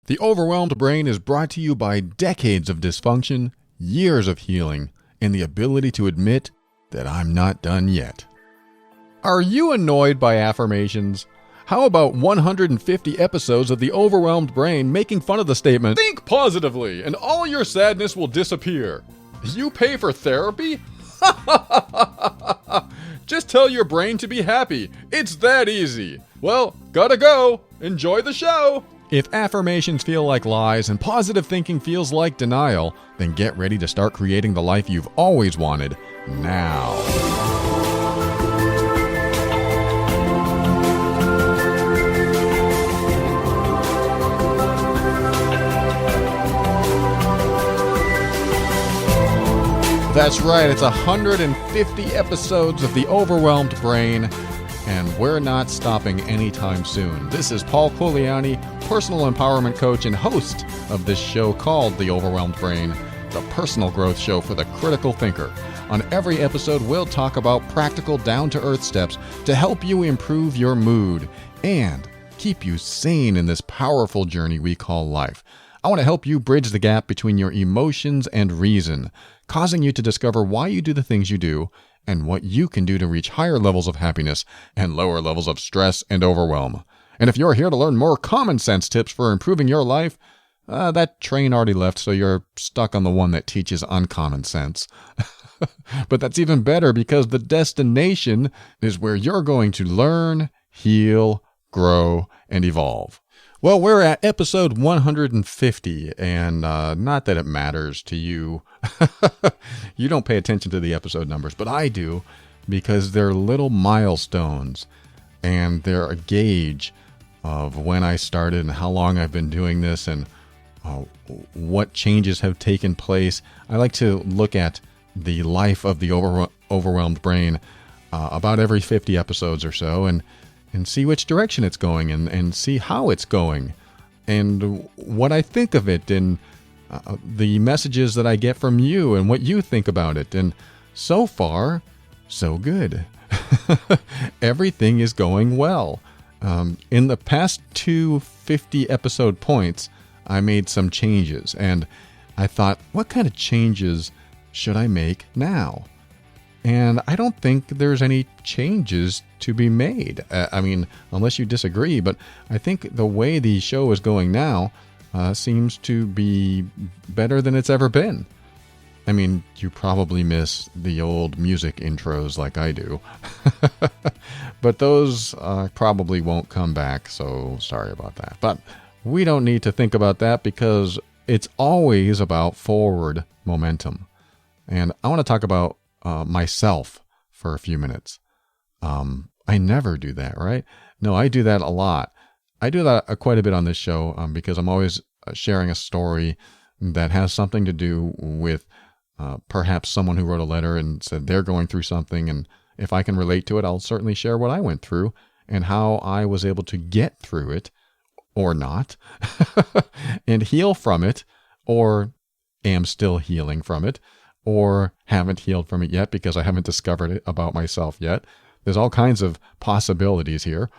The Overwhelmed Brain is brought to you by decades of dysfunction, years of healing, and the ability to admit that I'm not done yet. Are you annoyed by affirmations? How about 150 episodes of The Overwhelmed Brain making fun of the statement, "Think positively and all your sadness will disappear"? You pay for therapy? Just tell your brain to be happy. It's that easy. Well, gotta go. Enjoy the show. If affirmations feel like lies and positive thinking feels like denial, then get ready to start creating the life you've always wanted now. That's right, it's 150 episodes of The Overwhelmed Brain, and we're not stopping anytime soon. This is Paul Pugliani, personal empowerment coach and host of this show called The Overwhelmed Brain, the personal growth show for the critical thinker. On every episode, we'll talk about practical, down-to-earth steps to help you improve your mood and keep you sane in this powerful journey we call life. I want to help you bridge the gap between your emotions and reason, causing you to discover why you do the things you do and what you can do to reach higher levels of happiness and lower levels of stress and overwhelm. And if you're here to learn more common sense tips for improving your life, that train already left, so you're stuck on the one that teaches uncommon sense. But that's even better because the destination is where you're going to learn, heal, grow, and evolve. Well, we're at episode 150, and not that it matters to you. You don't pay attention to the episode numbers, but I do, because they're little milestones, and they're a gauge of when I started and how long I've been doing this and what changes have taken place. I like to look at the life of the overwhelmed brain about every 50 episodes or so, and see which direction it's going and see how it's going and what I think of it and the messages that I get from you and what you think about it. And so far, so good. Everything is going well. In the past 250 episode points, I made some changes and I thought, what kind of changes should I make now? And I don't think there's any changes to be made. I mean, unless you disagree, but I think the way the show is going now seems to be better than it's ever been. I mean, you probably miss the old music intros like I do. But those probably won't come back, so sorry about that. But we don't need to think about that because it's always about forward momentum. And I want to talk about myself for a few minutes. I never do that, right? No, I do that a lot. I do that quite a bit on this show because I'm always sharing a story that has something to do with perhaps someone who wrote a letter and said they're going through something. And if I can relate to it, I'll certainly share what I went through and how I was able to get through it or not and heal from it, or am still healing from it, or haven't healed from it yet because I haven't discovered it about myself yet. There's all kinds of possibilities here.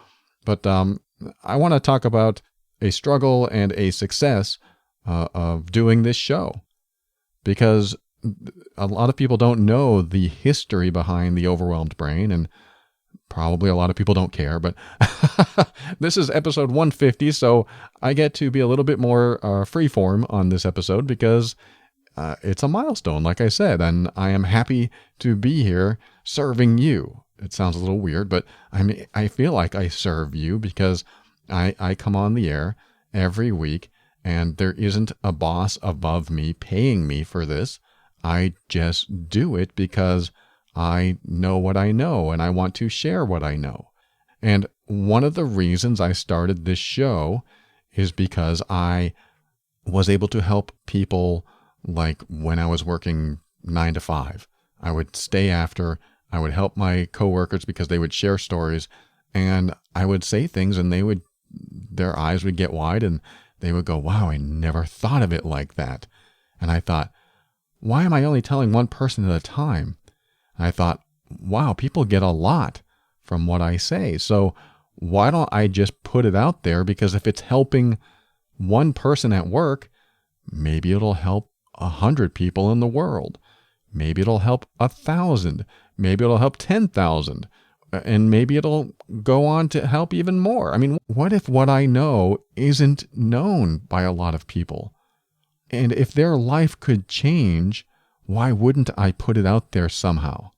But I want to talk about a struggle and a success of doing this show, because a lot of people don't know the history behind the overwhelmed brain, and probably a lot of people don't care. But this is episode 150, so I get to be a little bit more freeform on this episode because it's a milestone, like I said, and I am happy to be here serving you. It sounds a little weird, but I feel like I serve you because I come on the air every week, and there isn't a boss above me paying me for this. I just do it because I know what I know, and I want to share what I know. And one of the reasons I started this show is because I was able to help people. Like when I was working 9 to 5, I would stay after, I would help my coworkers because they would share stories, and I would say things and their eyes would get wide and they would go, wow, I never thought of it like that. And I thought, why am I only telling one person at a time? And I thought, wow, people get a lot from what I say. So why don't I just put it out there? Because if it's helping one person at work, maybe it'll help 100 people in the world. Maybe it'll help 1,000. Maybe it'll help 10,000. And maybe it'll go on to help even more. I mean, what if what I know isn't known by a lot of people? And if their life could change, why wouldn't I put it out there somehow?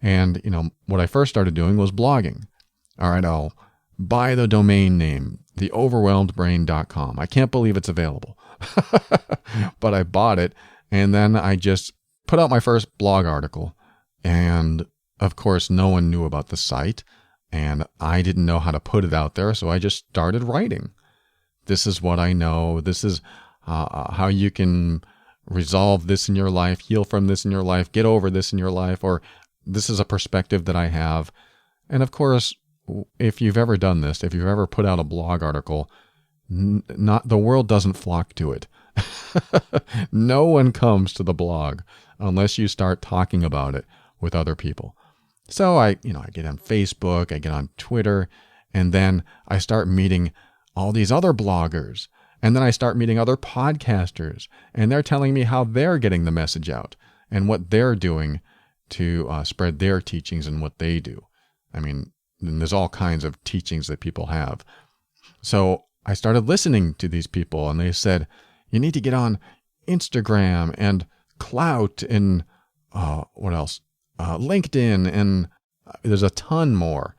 And, what I first started doing was blogging. All right, I'll buy the domain name, theoverwhelmedbrain.com. I can't believe it's available. But I bought it, and then I just put out my first blog article. And, of course, no one knew about the site, and I didn't know how to put it out there, so I just started writing. This is what I know. This is how you can resolve this in your life, heal from this in your life, get over this in your life, or this is a perspective that I have. And of course, if you've ever done this, if you've ever put out a blog article, not the world doesn't flock to it. No one comes to the blog unless you start talking about it with other people. So I get on Facebook, I get on Twitter, and then I start meeting all these other bloggers. And then I start meeting other podcasters, and they're telling me how they're getting the message out and what they're doing to spread their teachings and what they do. I mean, there's all kinds of teachings that people have. So I started listening to these people, and they said, you need to get on Instagram and Clout and what else? LinkedIn, and there's a ton more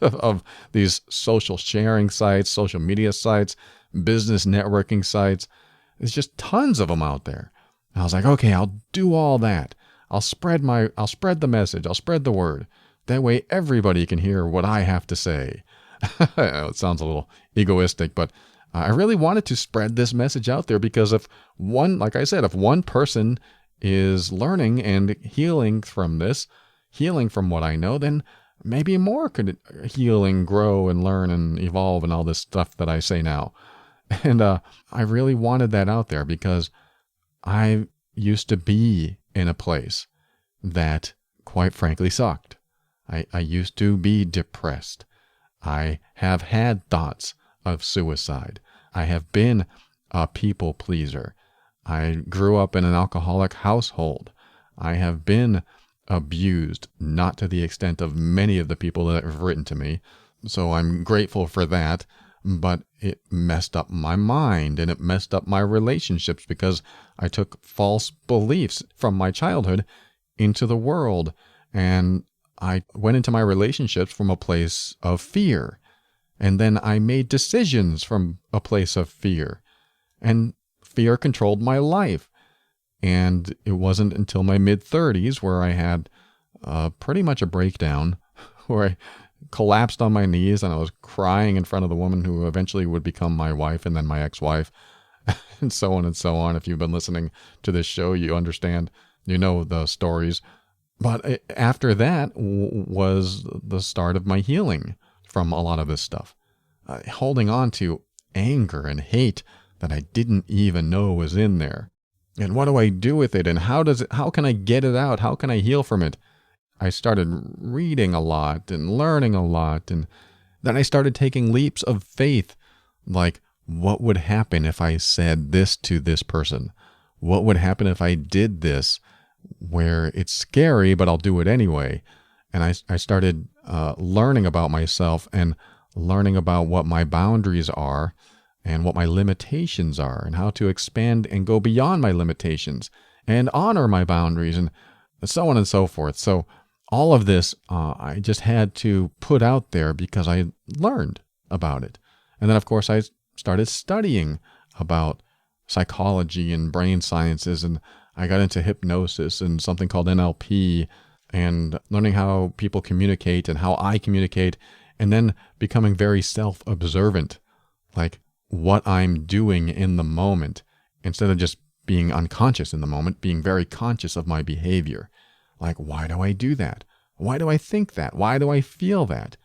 of these social sharing sites, social media sites, business networking sites. There's just tons of them out there. And I was like, okay, I'll do all that. I'll spread the message. I'll spread the word. That way everybody can hear what I have to say. It sounds a little egoistic, but I really wanted to spread this message out there because if one person is learning and healing from this, healing from what I know, then maybe more could heal and grow and learn and evolve and all this stuff that I say now. And I really wanted that out there because I used to be in a place that, quite frankly, sucked. I used to be depressed. I have had thoughts of suicide. I have been a people pleaser. I grew up in an alcoholic household. I have been abused, not to the extent of many of the people that have written to me. So I'm grateful for that. But it messed up my mind and it messed up my relationships because I took false beliefs from my childhood into the world. And I went into my relationships from a place of fear. And then I made decisions from a place of fear. And fear controlled my life. And it wasn't until my mid-30s where I had pretty much a breakdown, where I collapsed on my knees and I was crying in front of the woman who eventually would become my wife and then my ex-wife, and so on and so on. If you've been listening to this show, you understand, you know the stories. But after that was the start of my healing from a lot of this stuff. Holding on to anger and hate that I didn't even know was in there. And what do I do with it? And how can I get it out? How can I heal from it? I started reading a lot and learning a lot. And then I started taking leaps of faith. Like, what would happen if I said this to this person? What would happen if I did this where it's scary, but I'll do it anyway? And I started learning about myself and learning about what my boundaries are and what my limitations are and how to expand and go beyond my limitations and honor my boundaries and so on and so forth. So all of this, I just had to put out there because I learned about it. And then, of course, I started studying about psychology and brain sciences, and I got into hypnosis and something called NLP and learning how people communicate and how I communicate, and then becoming very self-observant, like what I'm doing in the moment, instead of just being unconscious in the moment, being very conscious of my behavior. Like, why do I do that? Why do I think that? Why do I feel that?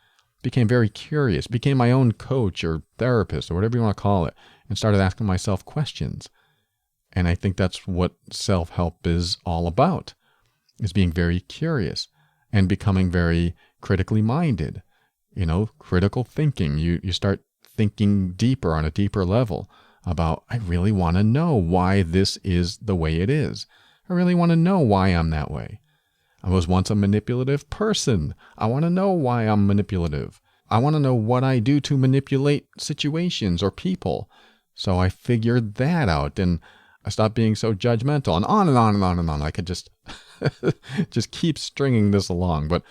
Became very curious, became my own coach or therapist or whatever you want to call it, and started asking myself questions. And I think that's what self-help is all about, is being very curious and becoming very critically minded. You know, critical thinking. You start thinking deeper on a deeper level about, I really want to know why this is the way it is. I really want to know why I'm that way. I was once a manipulative person. I want to know why I'm manipulative. I want to know what I do to manipulate situations or people. So I figured that out, and I stopped being so judgmental, and on and on and on and on. I could just keep stringing this along. But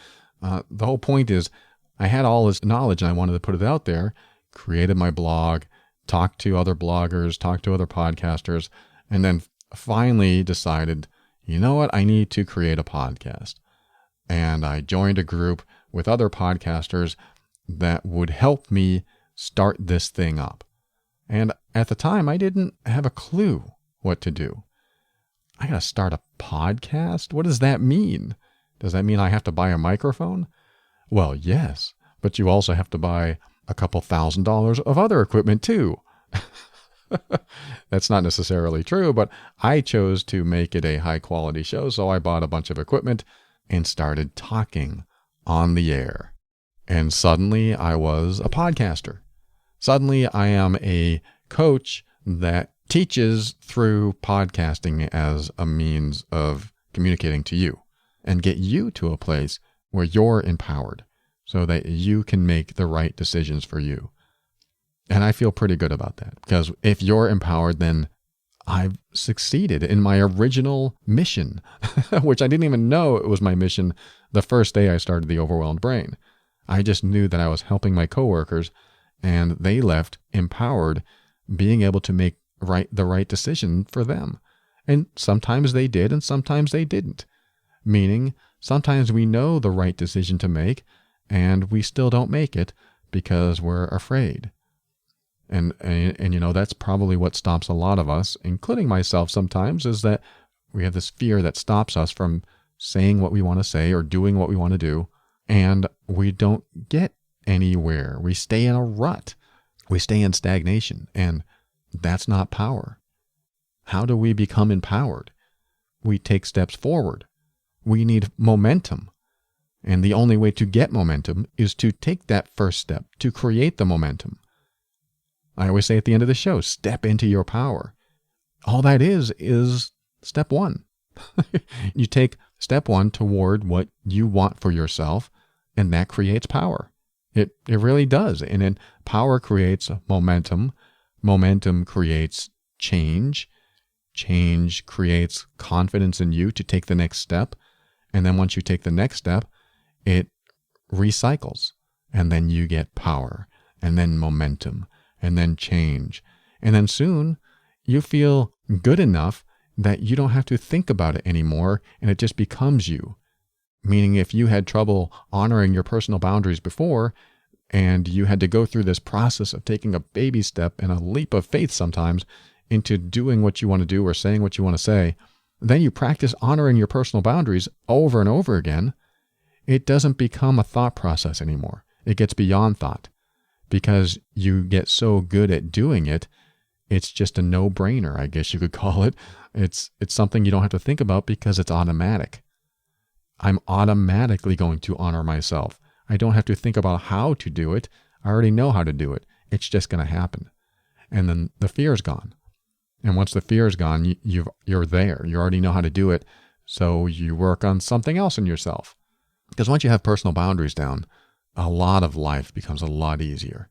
the whole point is, I had all this knowledge and I wanted to put it out there, created my blog, talked to other bloggers, talked to other podcasters, and then finally decided, you know what, I need to create a podcast. And I joined a group with other podcasters that would help me start this thing up. And at the time, I didn't have a clue what to do. I got to start a podcast? What does that mean? Does that mean I have to buy a microphone? Well, yes, but you also have to buy a couple $1,000s of other equipment too. That's not necessarily true, but I chose to make it a high quality show, so I bought a bunch of equipment and started talking on the air. And suddenly I was a podcaster. Suddenly I am a coach that teaches through podcasting as a means of communicating to you and get you to a place where you're empowered so that you can make the right decisions for you. And I feel pretty good about that, because if you're empowered, then I've succeeded in my original mission, which I didn't even know it was my mission the first day I started the Overwhelmed Brain. I just knew that I was helping my coworkers, and they left empowered, being able to make the right decision for them. And sometimes they did, and sometimes they didn't. Meaning, sometimes we know the right decision to make, and we still don't make it because we're afraid. And you know, that's probably what stops a lot of us, including myself sometimes, is that we have this fear that stops us from saying what we want to say or doing what we want to do, and we don't get anywhere. We stay in a rut. We stay in stagnation, and that's not power. How do we become empowered? We take steps forward. We need momentum. And the only way to get momentum is to take that first step, to create the momentum. I always say at the end of the show, step into your power. All that is step one. You take step one toward what you want for yourself, and that creates power. It really does. And then power creates momentum. Momentum creates change. Change creates confidence in you to take the next step. And then once you take the next step, it recycles. And then you get power, and then momentum, and then change. And then soon you feel good enough that you don't have to think about it anymore, and it just becomes you. Meaning, if you had trouble honoring your personal boundaries before, and you had to go through this process of taking a baby step and a leap of faith sometimes into doing what you want to do or saying what you want to say, then you practice honoring your personal boundaries over and over again, it doesn't become a thought process anymore. It gets beyond thought, because you get so good at doing it. It's just a no-brainer, I guess you could call it. It's something you don't have to think about because it's automatic. I'm automatically going to honor myself. I don't have to think about how to do it. I already know how to do it. It's just going to happen. And then the fear is gone. And once the fear is gone, you're there. You already know how to do it. So you work on something else in yourself. Because once you have personal boundaries down, a lot of life becomes a lot easier.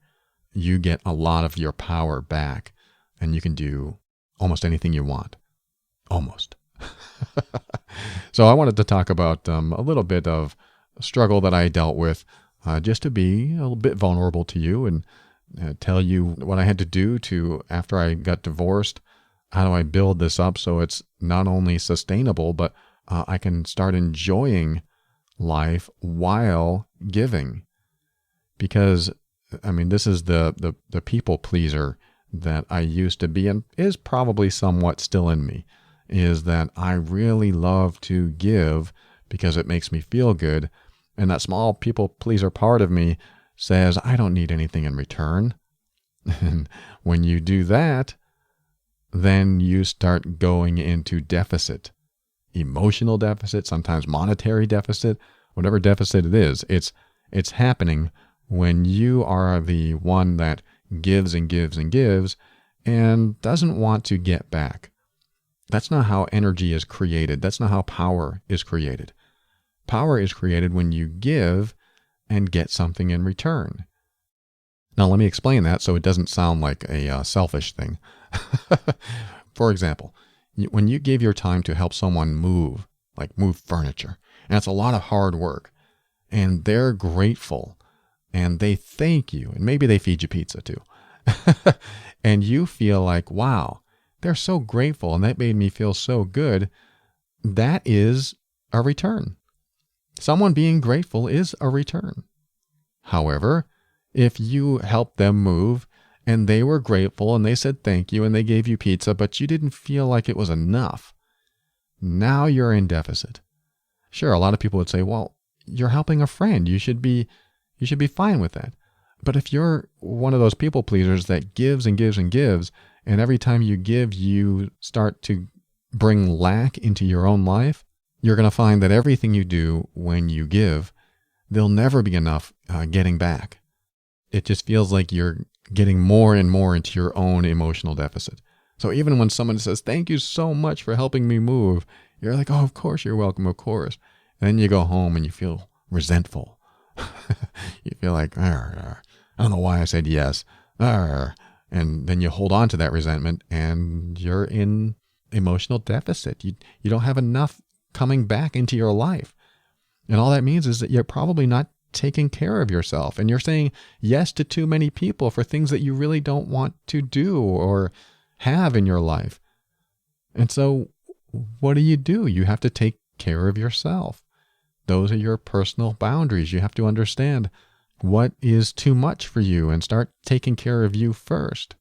You get a lot of your power back, and you can do almost anything you want. Almost. So I wanted to talk about a little bit of a struggle that I dealt with, just to be a little bit vulnerable to you and tell you what I had to do to, after I got divorced, how do I build this up so it's not only sustainable, but I can start enjoying life while giving. Because, I mean, this is the people pleaser that I used to be, and is probably somewhat still in me, is that I really love to give because it makes me feel good. And that small people pleaser part of me says, I don't need anything in return. And when you do that, then you start going into deficit, emotional deficit, sometimes monetary deficit, whatever deficit it is. It's happening when you are the one that gives and gives and gives and doesn't want to get back. That's not how energy is created. That's not how power is created. Power is created when you give and get something in return. Now, let me explain that so it doesn't sound like a selfish thing. For example, when you give your time to help someone move, like move furniture, and it's a lot of hard work, and they're grateful, and they thank you, and maybe they feed you pizza too, and you feel like, wow, they're so grateful, and that made me feel so good, that is a return. Someone being grateful is a return. However, if you helped them move and they were grateful and they said thank you and they gave you pizza, but you didn't feel like it was enough, now you're in deficit. Sure, a lot of people would say, well, you're helping a friend. You should be fine with that. But if you're one of those people pleasers that gives and gives and gives, and every time you give, you start to bring lack into your own life, you're going to find that everything you do when you give, there'll never be enough getting back. It just feels like you're getting more and more into your own emotional deficit. So even when someone says, thank you so much for helping me move, you're like, oh, of course, you're welcome, of course. And then you go home and you feel resentful. You feel like, I don't know why I said yes. And then you hold on to that resentment and you're in emotional deficit. You don't have enough coming back into your life. And all that means is that you're probably not taking care of yourself. And you're saying yes to too many people for things that you really don't want to do or have in your life. And so what do? You have to take care of yourself. Those are your personal boundaries. You have to understand what is too much for you and start taking care of you first.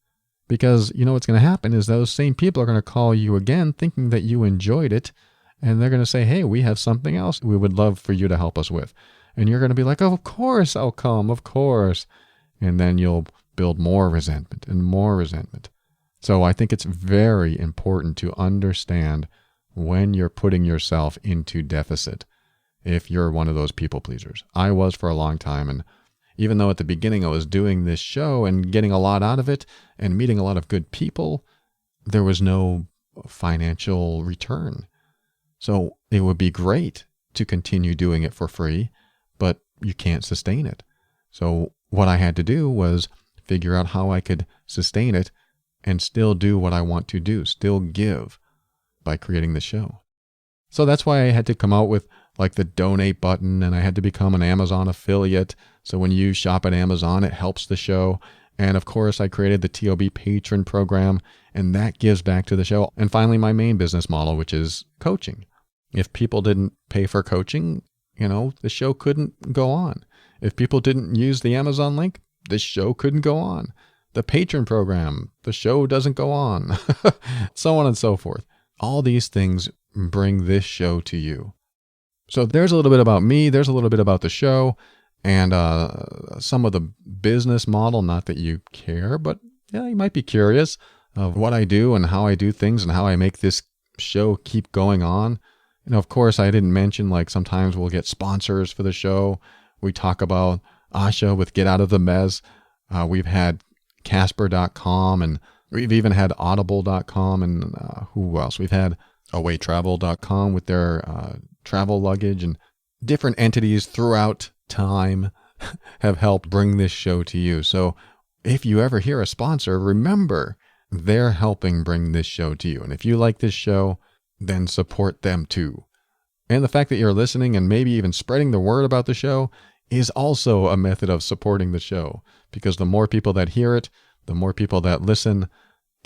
Because you know what's going to happen is those same people are going to call you again thinking that you enjoyed it. And they're going to say, hey, we have something else we would love for you to help us with. And you're going to be like, oh, of course I'll come, of course. And then you'll build more resentment and more resentment. So I think it's very important to understand when you're putting yourself into deficit if you're one of those people pleasers. I was for a long time. And even though at the beginning I was doing this show and getting a lot out of it and meeting a lot of good people, there was no financial return. So it would be great to continue doing it for free, but you can't sustain it. So what I had to do was figure out how I could sustain it and still do what I want to do, still give by creating the show. So that's why I had to come out with like the donate button, and I had to become an Amazon affiliate. So when you shop at Amazon, it helps the show. And of course, I created the TOB patron program, and that gives back to the show. And finally, my main business model, which is coaching. If people didn't pay for coaching, the show couldn't go on. If people didn't use the Amazon link, the show couldn't go on. The patron program, the show doesn't go on. So on and so forth. All these things bring this show to you. So there's a little bit about me. There's a little bit about the show and some of the business model. Not that you care, but yeah, you might be curious of what I do and how I do things and how I make this show keep going on. Of course, I didn't mention like sometimes we'll get sponsors for the show. We talk about Asha with Get Out of the Mess. We've had Casper.com and we've even had Audible.com and who else? We've had awaytravel.com with their travel luggage, and different entities throughout time have helped bring this show to you. So if you ever hear a sponsor, remember they're helping bring this show to you. And if you like this show, then support them too. And the fact that you're listening and maybe even spreading the word about the show is also a method of supporting the show. Because the more people that hear it, the more people that listen,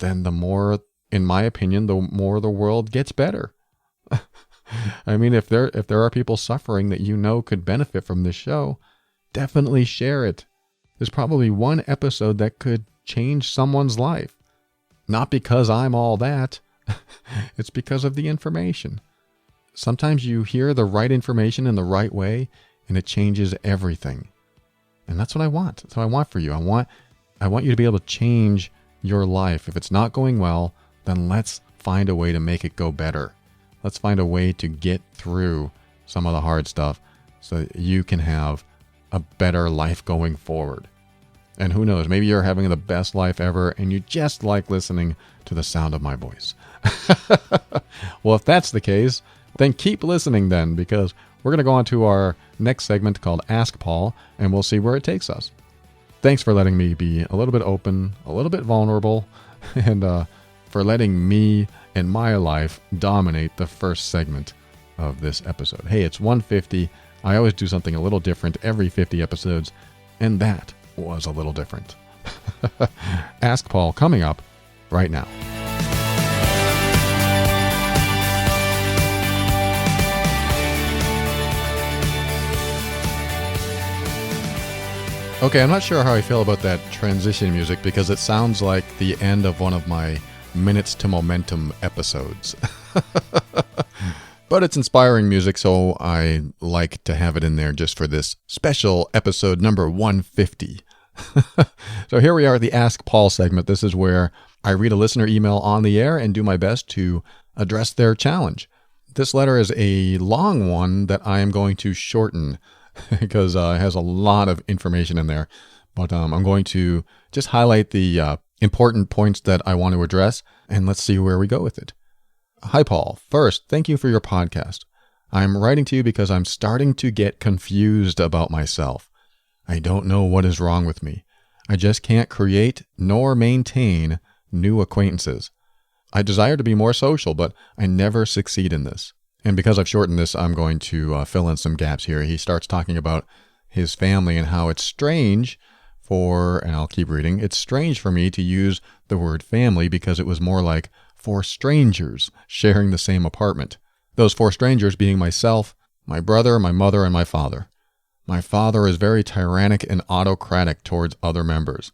then the more, in my opinion, the more the world gets better. I mean, if there are people suffering that could benefit from this show, definitely share it. There's probably one episode that could change someone's life. Not because I'm all that. It's because of the information. Sometimes you hear the right information in the right way, and it changes everything. And that's what I want. That's what I want for you. I want you to be able to change your life. If it's not going well, then let's find a way to make it go better. Let's find a way to get through some of the hard stuff so that you can have a better life going forward. And who knows, maybe you're having the best life ever and you just like listening to the sound of my voice. Well, if that's the case, then keep listening then, because we're going to go on to our next segment called Ask Paul, and we'll see where it takes us. Thanks for letting me be a little bit open, a little bit vulnerable, and for letting me and my life dominate the first segment of this episode. Hey, it's 150. I always do something a little different every 50 episodes, and that was a little different. Ask Paul coming up right now. Okay, I'm not sure how I feel about that transition music because it sounds like the end of one of my Minutes to Momentum episodes. But it's inspiring music, so I like to have it in there just for this special episode number 150. So here we are at the Ask Paul segment. This is where I read a listener email on the air and do my best to address their challenge. This letter is a long one that I am going to shorten because it has a lot of information in there. But I'm going to just highlight the important points that I want to address, and let's see where we go with it. Hi, Paul. First, thank you for your podcast. I'm writing to you because I'm starting to get confused about myself. I don't know what is wrong with me. I just can't create nor maintain new acquaintances. I desire to be more social, but I never succeed in this. And because I've shortened this, I'm going to fill in some gaps here. He starts talking about his family and how it's strange and I'll keep reading, it's strange for me to use the word family because it was more like 4 strangers sharing the same apartment. Those 4 strangers being myself, my brother, my mother, and my father. My father is very tyrannic and autocratic towards other members.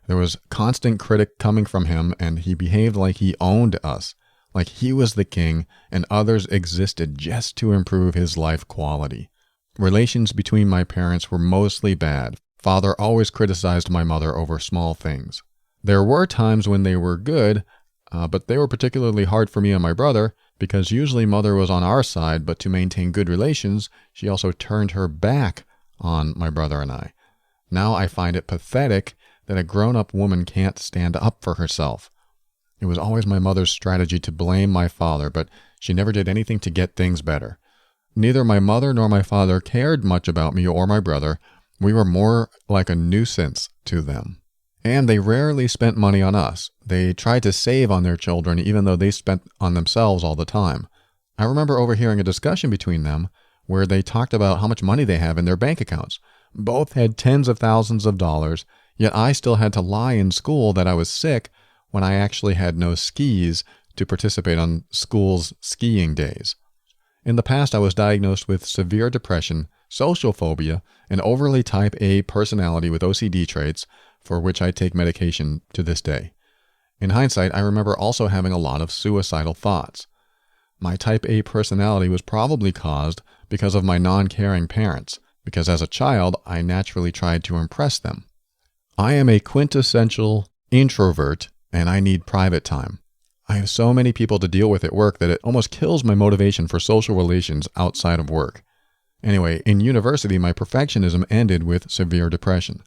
There was constant critic coming from him, and he behaved like he owned us, like he was the king, and others existed just to improve his life quality. Relations between my parents were mostly bad. Father always criticized my mother over small things. There were times when they were good, but they were particularly hard for me and my brother because usually mother was on our side, but to maintain good relations, she also turned her back on my brother and I. Now I find it pathetic that a grown-up woman can't stand up for herself. It was always my mother's strategy to blame my father, but she never did anything to get things better. Neither my mother nor my father cared much about me or my brother. We were more like a nuisance to them. And they rarely spent money on us. They tried to save on their children even though they spent on themselves all the time. I remember overhearing a discussion between them where they talked about how much money they have in their bank accounts. Both had tens of thousands of dollars, yet I still had to lie in school that I was sick when I actually had no skis to participate on school's skiing days. In the past, I was diagnosed with severe depression, social phobia, and overly type A personality with OCD traits, for which I take medication to this day. In hindsight, I remember also having a lot of suicidal thoughts. My type A personality was probably caused because of my non-caring parents, because as a child, I naturally tried to impress them. I am a quintessential introvert, and I need private time. I have so many people to deal with at work that it almost kills my motivation for social relations outside of work. Anyway, in university, my perfectionism ended with severe depression.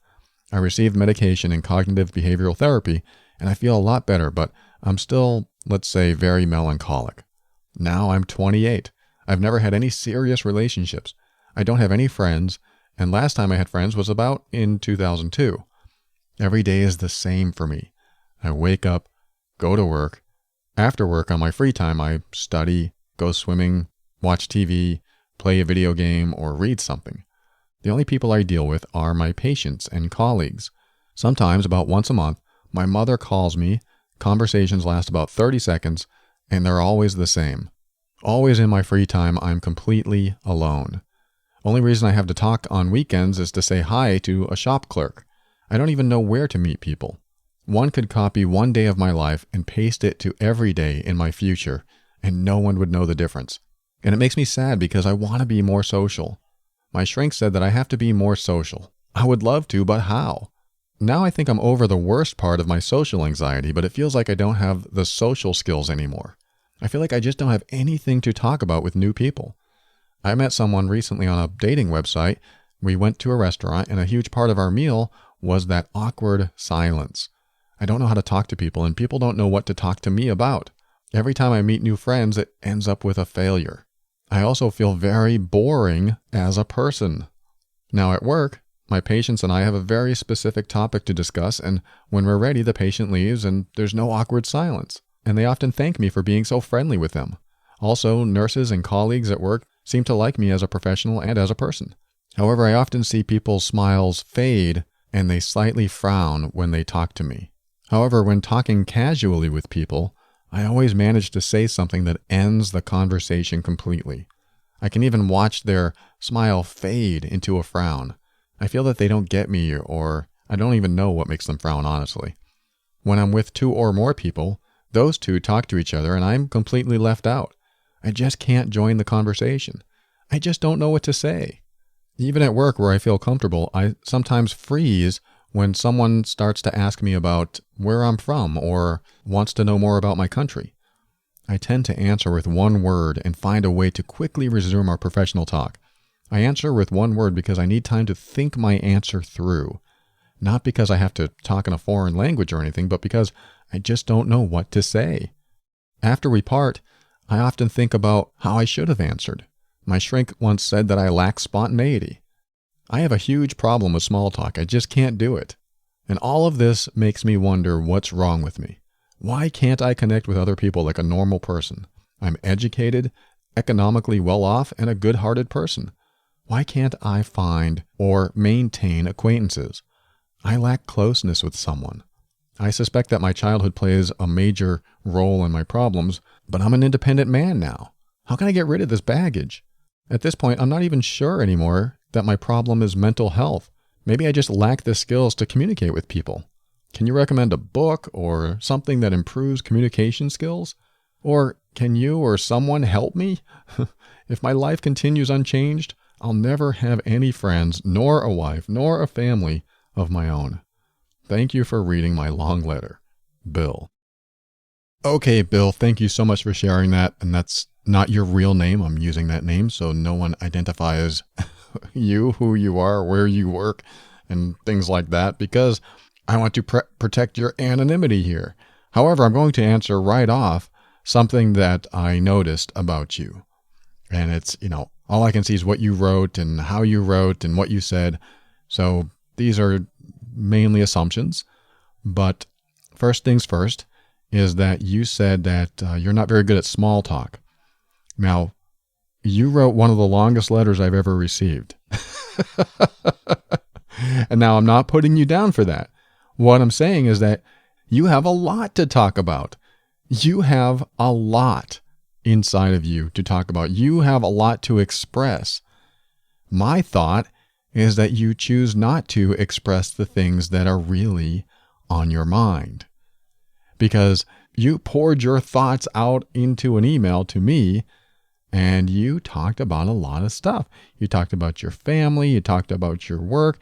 I received medication and cognitive behavioral therapy, and I feel a lot better, but I'm still, let's say, very melancholic. Now I'm 28. I've never had any serious relationships. I don't have any friends, and last time I had friends was about in 2002. Every day is the same for me. I wake up, go to work. After work, on my free time, I study, go swimming, watch TV, play a video game, or read something. The only people I deal with are my patients and colleagues. Sometimes, about once a month, my mother calls me, conversations last about 30 seconds, and they're always the same. Always in my free time, I'm completely alone. Only reason I have to talk on weekends is to say hi to a shop clerk. I don't even know where to meet people. One could copy one day of my life and paste it to every day in my future, and no one would know the difference. And it makes me sad because I want to be more social. My shrink said that I have to be more social. I would love to, but how? Now I think I'm over the worst part of my social anxiety, but it feels like I don't have the social skills anymore. I feel like I just don't have anything to talk about with new people. I met someone recently on a dating website. We went to a restaurant, and a huge part of our meal was that awkward silence. I don't know how to talk to people, and people don't know what to talk to me about. Every time I meet new friends, it ends up with a failure. I also feel very boring as a person. Now at work, my patients and I have a very specific topic to discuss, and when we're ready, the patient leaves and there's no awkward silence. And they often thank me for being so friendly with them. Also, nurses and colleagues at work seem to like me as a professional and as a person. However, I often see people's smiles fade and they slightly frown when they talk to me. However, when talking casually with people, I always manage to say something that ends the conversation completely. I can even watch their smile fade into a frown. I feel that they don't get me, or I don't even know what makes them frown, honestly. When I'm with 2 or more people, those 2 talk to each other and I'm completely left out. I just can't join the conversation. I just don't know what to say. Even at work where I feel comfortable, I sometimes freeze when someone starts to ask me about where I'm from or wants to know more about my country. I tend to answer with one word and find a way to quickly resume our professional talk. I answer with one word because I need time to think my answer through. Not because I have to talk in a foreign language or anything, but because I just don't know what to say. After we part, I often think about how I should have answered. My shrink once said that I lack spontaneity. I have a huge problem with small talk. I just can't do it. And all of this makes me wonder what's wrong with me. Why can't I connect with other people like a normal person? I'm educated, economically well off, and a good-hearted person. Why can't I find or maintain acquaintances? I lack closeness with someone. I suspect that my childhood plays a major role in my problems, but I'm an independent man now. How can I get rid of this baggage? At this point, I'm not even sure anymore that my problem is mental health. Maybe I just lack the skills to communicate with people. Can you recommend a book or something that improves communication skills? Or can you or someone help me? If my life continues unchanged, I'll never have any friends, nor a wife, nor a family of my own. Thank you for reading my long letter. Bill. Okay, Bill, thank you so much for sharing that. And that's not your real name. I'm using that name so no one identifies you, who you are, where you work, and things like that, because I want to protect your anonymity here. However, I'm going to answer right off something that I noticed about you. And it's, all I can see is what you wrote and how you wrote and what you said. So these are mainly assumptions. But first things first is that you said that you're not very good at small talk. Now, you wrote one of the longest letters I've ever received. And now I'm not putting you down for that. What I'm saying is that you have a lot to talk about. You have a lot inside of you to talk about. You have a lot to express. My thought is that you choose not to express the things that are really on your mind. Because you poured your thoughts out into an email to me, and you talked about a lot of stuff. You talked about your family. You talked about your work.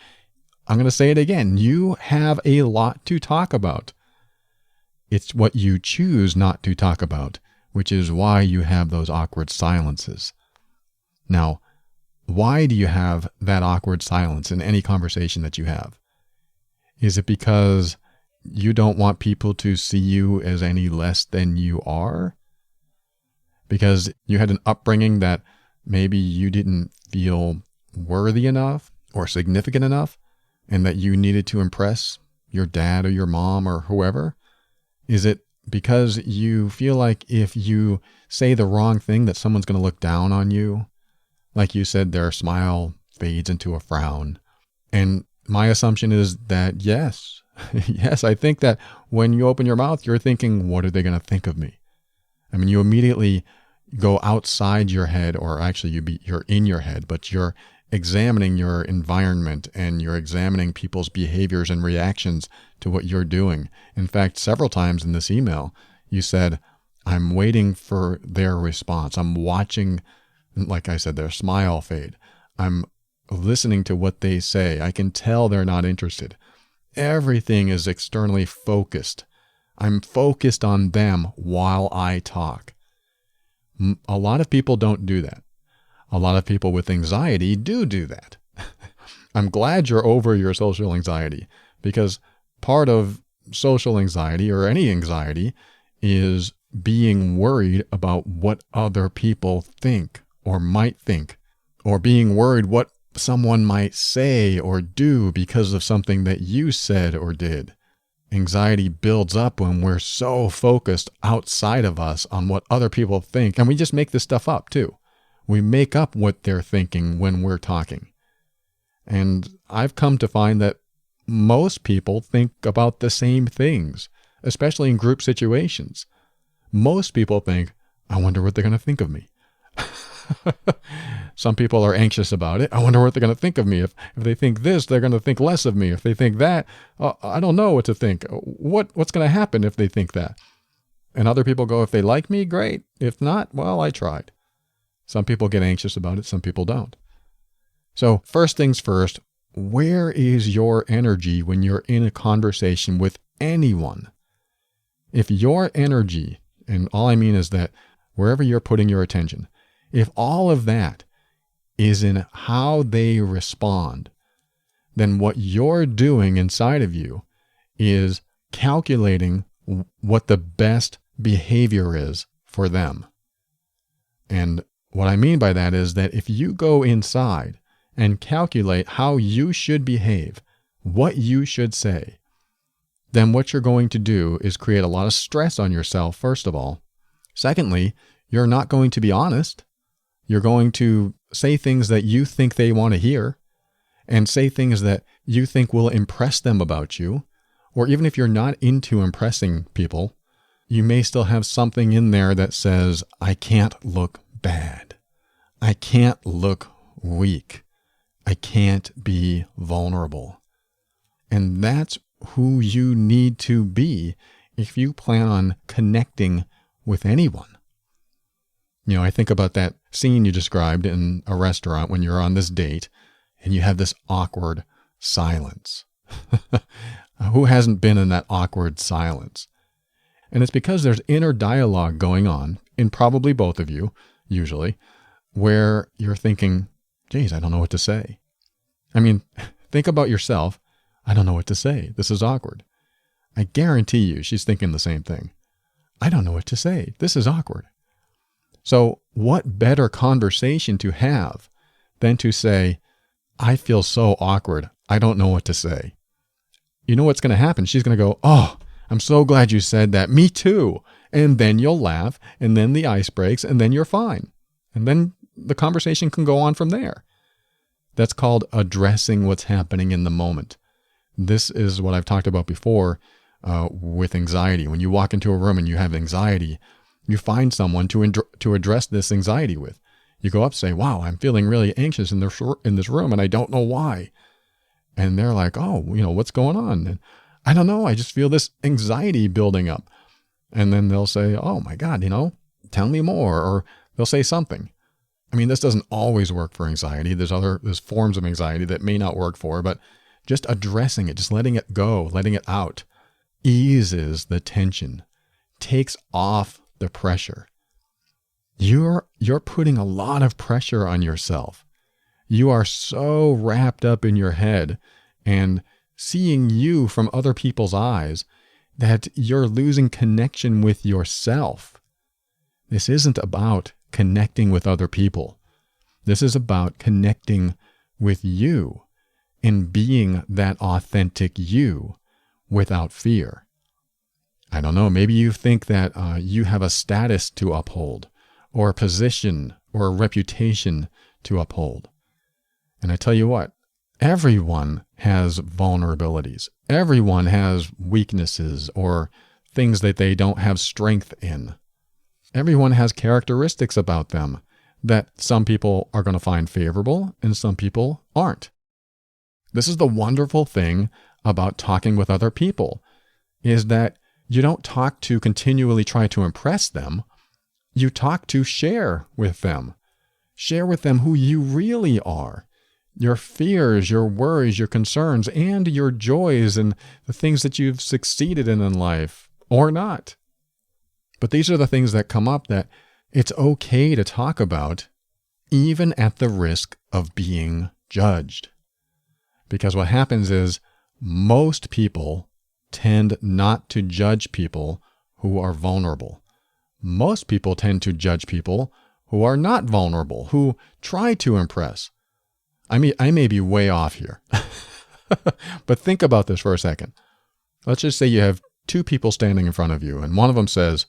I'm going to say it again. You have a lot to talk about. It's what you choose not to talk about, which is why you have those awkward silences. Now, why do you have that awkward silence in any conversation that you have? Is it because you don't want people to see you as any less than you are? Because you had an upbringing that maybe you didn't feel worthy enough or significant enough, and that you needed to impress your dad or your mom or whoever? Is it because you feel like if you say the wrong thing that someone's going to look down on you? Like you said, their smile fades into a frown. And my assumption is that yes, yes, I think that when you open your mouth, you're thinking, what are they going to think of me? I mean, you immediately go outside your head, or actually you're in your head, but you're examining your environment and you're examining people's behaviors and reactions to what you're doing. In fact, several times in this email, you said, I'm waiting for their response. I'm watching, like I said, their smile fade. I'm listening to what they say. I can tell they're not interested. Everything is externally focused. I'm focused on them while I talk. A lot of people don't do that. A lot of people with anxiety do that. I'm glad you're over your social anxiety, Because part of social anxiety or any anxiety is being worried about what other people think or might think, or being worried what someone might say or do because of something that you said or did. Anxiety builds up when we're so focused outside of us on what other people think, and we just make this stuff up too. We make up what they're thinking when we're talking. And I've come to find that most people think about the same things, especially in group situations. Most people think, I wonder what they're going to think of me. Some people are anxious about it. I wonder what they're going to think of me. If they think this, they're going to think less of me. If they think that, I don't know what to think. What's going to happen if they think that? And other people go, if they like me, great. If not, well, I tried. Some people get anxious about it. Some people don't. So first things first, where is your energy when you're in a conversation with anyone? If your energy, and all I mean is that wherever you're putting your attention, if all of that is in how they respond, then what you're doing inside of you is calculating what the best behavior is for them. And what I mean by that is that if you go inside and calculate how you should behave, what you should say, then what you're going to do is create a lot of stress on yourself, first of all. Secondly, you're not going to be honest. You're going to say things that you think they want to hear, and say things that you think will impress them about you. Or even if you're not into impressing people, you may still have something in there that says, I can't look bad. I can't look weak. I can't be vulnerable. And that's who you need to be if you plan on connecting with anyone. I think about that scene you described in a restaurant when you're on this date and you have this awkward silence. Who hasn't been in that awkward silence? And it's because there's inner dialogue going on in probably both of you, usually, where you're thinking, geez, I don't know what to say. I mean, think about yourself. I don't know what to say. This is awkward. I guarantee you she's thinking the same thing. I don't know what to say. This is awkward. So what better conversation to have than to say, I feel so awkward. I don't know what to say. You know what's going to happen? She's going to go, oh, I'm so glad you said that. Me too. And then you'll laugh, and then the ice breaks, and then you're fine. And then the conversation can go on from there. That's called addressing what's happening in the moment. This is what I've talked about before with anxiety. When you walk into a room and you have anxiety, you find someone to address this anxiety with. You go up and say, wow, I'm feeling really anxious in this room and I don't know why. And they're like, oh, what's going on? And I don't know. I just feel this anxiety building up. And then they'll say, oh my God, tell me more. Or they'll say something. I mean, this doesn't always work for anxiety. There's forms of anxiety that may not work for, but just addressing it, just letting it go, letting it out, eases the tension, takes off the pressure. You're putting a lot of pressure on yourself. You are so wrapped up in your head and seeing you from other people's eyes that you're losing connection with yourself. This isn't about connecting with other people. This is about connecting with you and being that authentic you without fear. I don't know, maybe you think that you have a status to uphold, or a position, or a reputation to uphold. And I tell you what, everyone has vulnerabilities. Everyone has weaknesses or things that they don't have strength in. Everyone has characteristics about them that some people are going to find favorable and some people aren't. This is the wonderful thing about talking with other people, is that you don't talk to continually try to impress them. You talk to share with them. Share with them who you really are. Your fears, your worries, your concerns, and your joys and the things that you've succeeded in life or not. But these are the things that come up that it's okay to talk about, even at the risk of being judged. Because what happens is Most people tend not to judge people who are vulnerable. Most people tend to judge people who are not vulnerable, who try to impress. I may be way off here, but think about this for a second. Let's just say you have two people standing in front of you, and one of them says,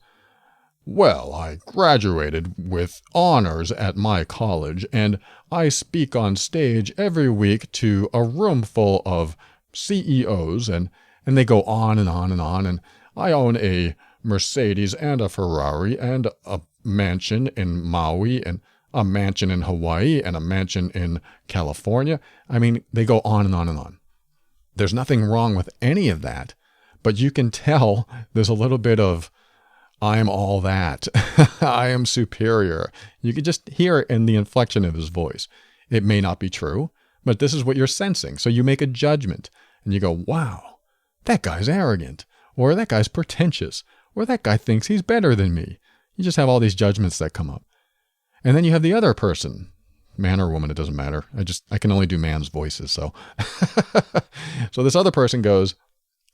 "Well, I graduated with honors at my college, and I speak on stage every week to a room full of CEOs, and they go on and on and on, and I own a Mercedes and a Ferrari and a mansion in Maui and a mansion in Hawaii and a mansion in California." I mean, they go on and on and on. There's nothing wrong with any of that, but you can tell there's a little bit of, "I'm all that." "I am superior." You can just hear it in the inflection of his voice. It may not be true, but this is what you're sensing. So you make a judgment and you go, "Wow, that guy's arrogant," or "that guy's pretentious," or "that guy thinks he's better than me." You just have all these judgments that come up. And then you have the other person, man or woman, it doesn't matter. I can only do man's voices. So, so this other person goes,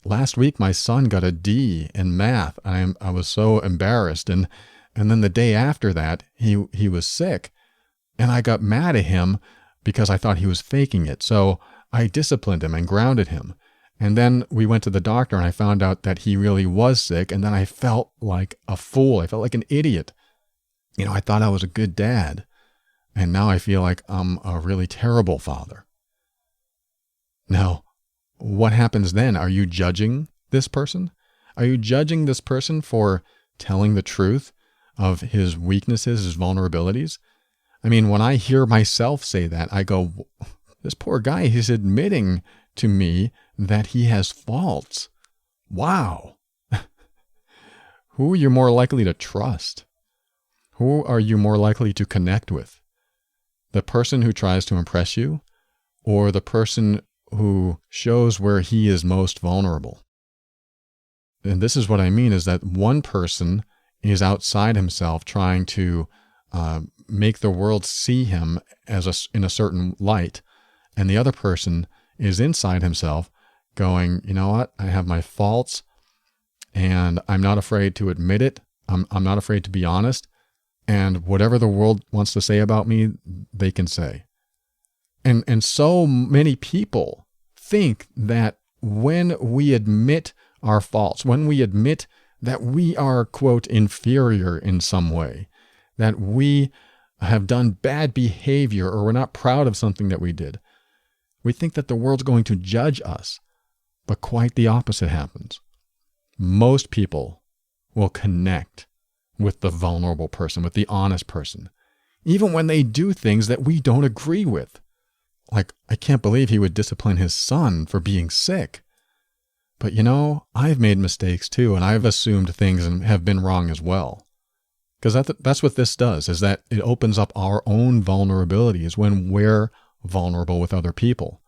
"Last week, my son got a D in math. I was so embarrassed. And then the day after that, he was sick. And I got mad at him because I thought he was faking it. So I disciplined him and grounded him. And then we went to the doctor and I found out that he really was sick. And then I felt like a fool. I felt like an idiot. I thought I was a good dad. And now I feel like I'm a really terrible father." Now, what happens then? Are you judging this person? Are you judging this person for telling the truth of his weaknesses, his vulnerabilities? I mean, when I hear myself say that, I go, this poor guy, he's admitting to me that he has faults. Wow. Who are you more likely to trust? Who are you more likely to connect with? The person who tries to impress you, or the person who shows where he is most vulnerable? And this is what I mean, is that one person is outside himself trying to make the world see him in a certain light, and the other person is inside himself going, "You know what? I have my faults, and I'm not afraid to admit it. I'm not afraid to be honest, and whatever the world wants to say about me, they can say." And so many people think that when we admit our faults, when we admit that we are, quote, inferior in some way, that we have done bad behavior or we're not proud of something that we did, we think that the world's going to judge us. But quite the opposite happens. Most people will connect with the vulnerable person, with the honest person, even when they do things that we don't agree with. Like, I can't believe he would discipline his son for being sick. But I've made mistakes too, and I've assumed things and have been wrong as well. Because that's what this does, is that it opens up our own vulnerabilities when we're vulnerable with other people.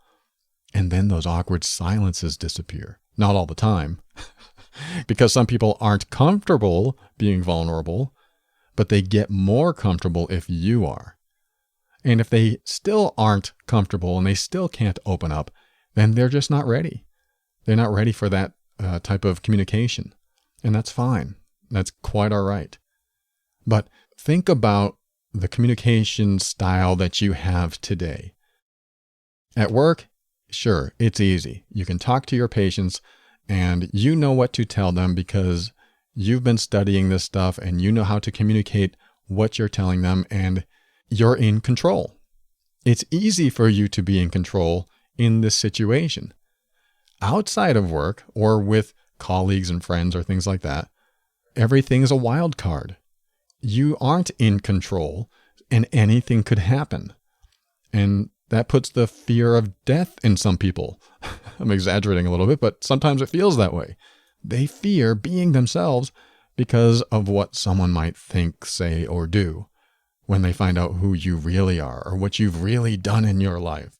And then those awkward silences disappear. Not all the time, because some people aren't comfortable being vulnerable, but they get more comfortable if you are. And if they still aren't comfortable and they still can't open up, then they're just not ready. They're not ready for that type of communication. And that's fine. That's quite all right. But think about the communication style that you have today. At work, sure, it's easy. You can talk to your patients and you know what to tell them because you've been studying this stuff and you know how to communicate what you're telling them, and you're in control. It's easy for you to be in control in this situation. Outside of work or with colleagues and friends or things like that, everything's a wild card. You aren't in control and anything could happen. And that puts the fear of death in some people. I'm exaggerating a little bit, but sometimes it feels that way. They fear being themselves because of what someone might think, say, or do when they find out who you really are or what you've really done in your life.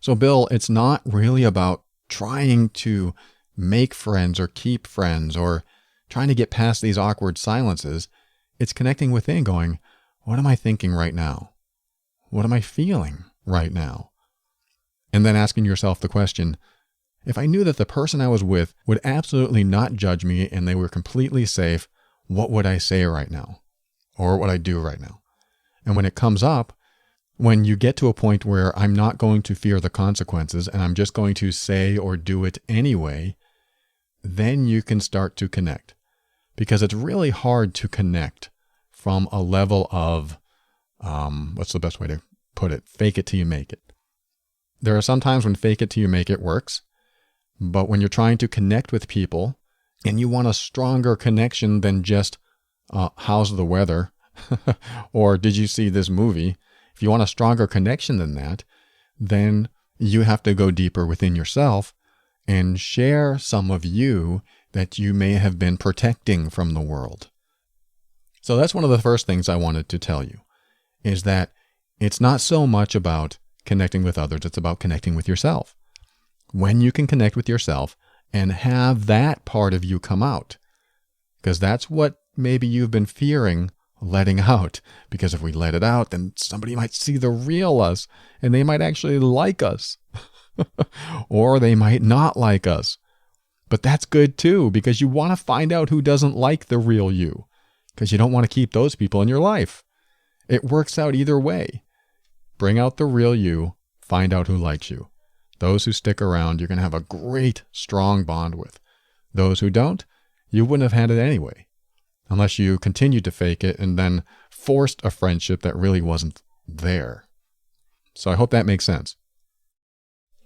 So, Bill, it's not really about trying to make friends or keep friends or trying to get past these awkward silences. It's connecting within, going, what am I thinking right now? What am I feeling right now? And then asking yourself the question, If I knew that the person I was with would absolutely not judge me and they were completely safe, what would I say right now? Or what would I do right now? And when it comes up, when you get to a point where I'm not going to fear the consequences and I'm just going to say or do it anyway, then you can start to connect. Because it's really hard to connect from a level of, what's the best way to put it? Fake it till you make it. There are some times when fake it till you make it works. But when you're trying to connect with people and you want a stronger connection than just, how's the weather? Or did you see this movie? If you want a stronger connection than that, then you have to go deeper within yourself and share some of you that you may have been protecting from the world. So that's one of the first things I wanted to tell you, is that it's not so much about connecting with others, it's about connecting with yourself. When you can connect with yourself and have that part of you come out, because that's what maybe you've been fearing letting out, because if we let it out, then somebody might see the real us and they might actually like us or they might not like us. But that's good too, because you want to find out who doesn't like the real you, because you don't want to keep those people in your life. It works out either way. Bring out the real you, find out who likes you. Those who stick around, you're going to have a great, strong bond with. Those who don't, you wouldn't have had it anyway, unless you continued to fake it and then forced a friendship that really wasn't there. So I hope that makes sense.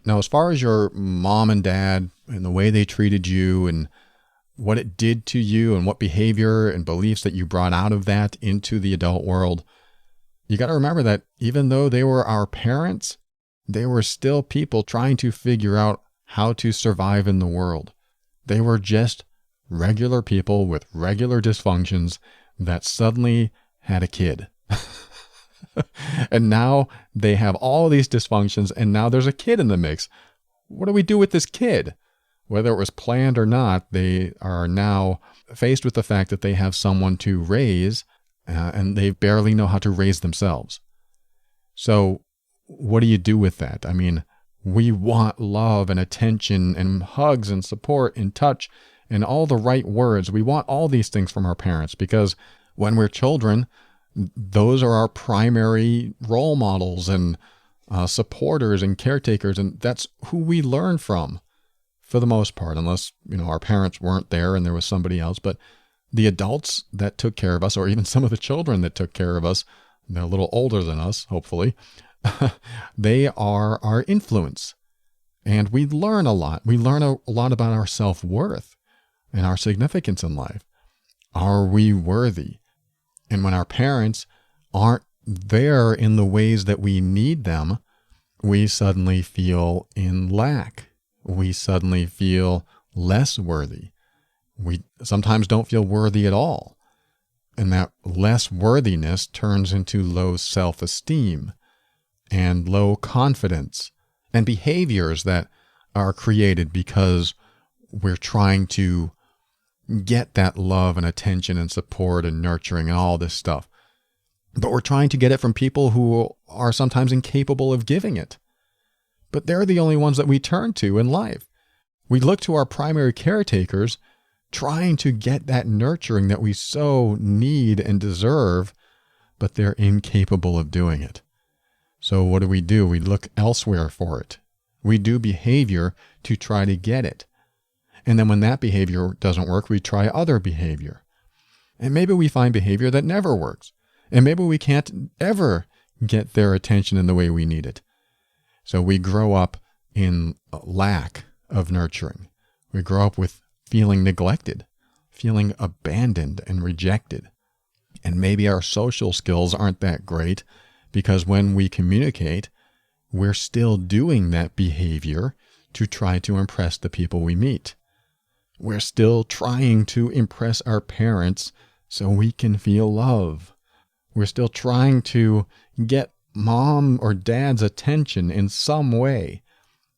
Now, as far as your mom and dad and the way they treated you and what it did to you and what behavior and beliefs that you brought out of that into the adult world, you got to remember that even though they were our parents, they were still people trying to figure out how to survive in the world. They were just regular people with regular dysfunctions that suddenly had a kid. And now they have all these dysfunctions and now there's a kid in the mix. What do we do with this kid? Whether it was planned or not, they are now faced with the fact that they have someone to raise and they barely know how to raise themselves. So what do you do with that? I mean, we want love and attention and hugs and support and touch and all the right words. We want all these things from our parents because when we're children, those are our primary role models and supporters and caretakers, and that's who we learn from for the most part, unless, our parents weren't there and there was somebody else. But the adults that took care of us, or even some of the children that took care of us, they're a little older than us, hopefully, they are our influence. And we learn a lot. We learn a lot about our self-worth and our significance in life. Are we worthy? And when our parents aren't there in the ways that we need them, we suddenly feel in lack. We suddenly feel less worthy. We sometimes don't feel worthy at all. And that less worthiness turns into low self-esteem and low confidence and behaviors that are created because we're trying to get that love and attention and support and nurturing and all this stuff. But we're trying to get it from people who are sometimes incapable of giving it. But they're the only ones that we turn to in life. We look to our primary caretakers trying to get that nurturing that we so need and deserve, but they're incapable of doing it. So what do? We look elsewhere for it. We do behavior to try to get it. And then when that behavior doesn't work, we try other behavior. And maybe we find behavior that never works. And maybe we can't ever get their attention in the way we need it. So we grow up in lack of nurturing. We grow up with feeling neglected, feeling abandoned and rejected. And maybe our social skills aren't that great because when we communicate, we're still doing that behavior to try to impress the people we meet. We're still trying to impress our parents so we can feel love. We're still trying to get mom or dad's attention in some way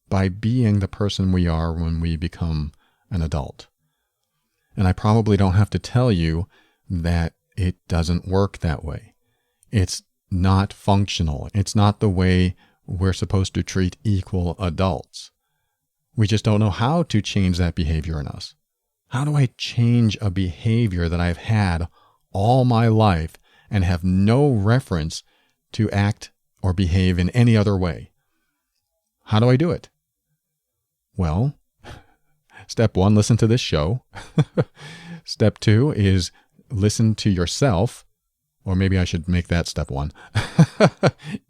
by being the person we are when we become an adult. And I probably don't have to tell you that it doesn't work that way. It's not functional. It's not the way we're supposed to treat equal adults. We just don't know how to change that behavior in us. How do I change a behavior that I've had all my life and have no reference to act or behave in any other way? How do I do it? Well, step 1, listen to this show. Step 2 is listen to yourself, or maybe I should make that step 1.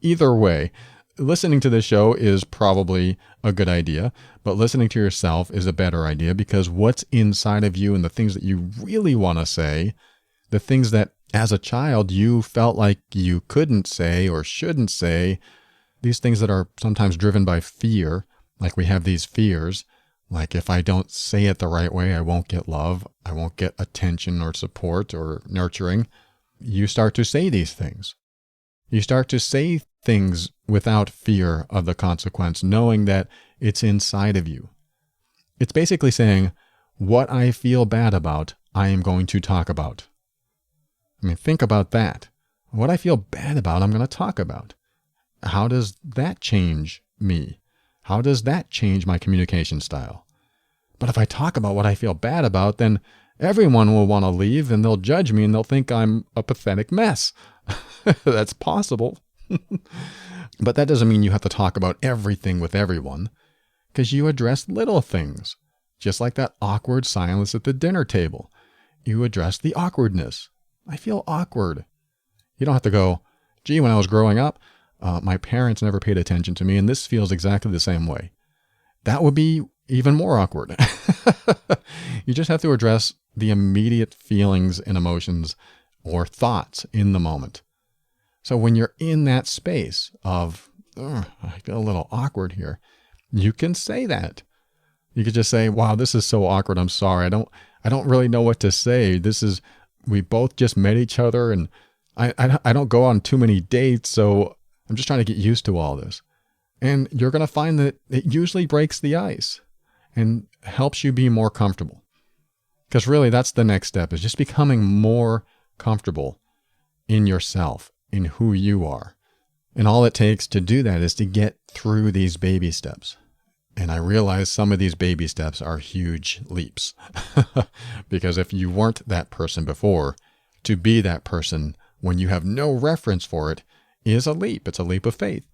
Either way, listening to this show is probably a good idea, but listening to yourself is a better idea, because what's inside of you and the things that you really want to say, the things that as a child you felt like you couldn't say or shouldn't say, these things that are sometimes driven by fear, like we have these fears, like if I don't say it the right way, I won't get love, I won't get attention or support or nurturing. You start to say these things. You start to say things without fear of the consequence, knowing that it's inside of you. It's basically saying, what I feel bad about, I am going to talk about. I mean, think about that. What I feel bad about, I'm going to talk about. How does that change me? How does that change my communication style? But if I talk about what I feel bad about, then everyone will want to leave and they'll judge me and they'll think I'm a pathetic mess. That's possible. But that doesn't mean you have to talk about everything with everyone, because you address little things, just like that awkward silence at the dinner table. You address the awkwardness. I feel awkward. You don't have to go, gee, when I was growing up, my parents never paid attention to me, and this feels exactly the same way. That would be even more awkward. You just have to address the immediate feelings and emotions or thoughts in the moment. So when you're in that space of, I feel a little awkward here, you can say that. You could just say, wow, this is so awkward. I'm sorry. I don't really know what to say. We both just met each other, and I don't go on too many dates, so I'm just trying to get used to all this. And you're going to find that it usually breaks the ice and helps you be more comfortable. Because really, that's the next step, is just becoming more comfortable in yourself, in who you are. And all it takes to do that is to get through these baby steps. And I realize some of these baby steps are huge leaps. Because if you weren't that person before, to be that person when you have no reference for it is a leap. It's a leap of faith.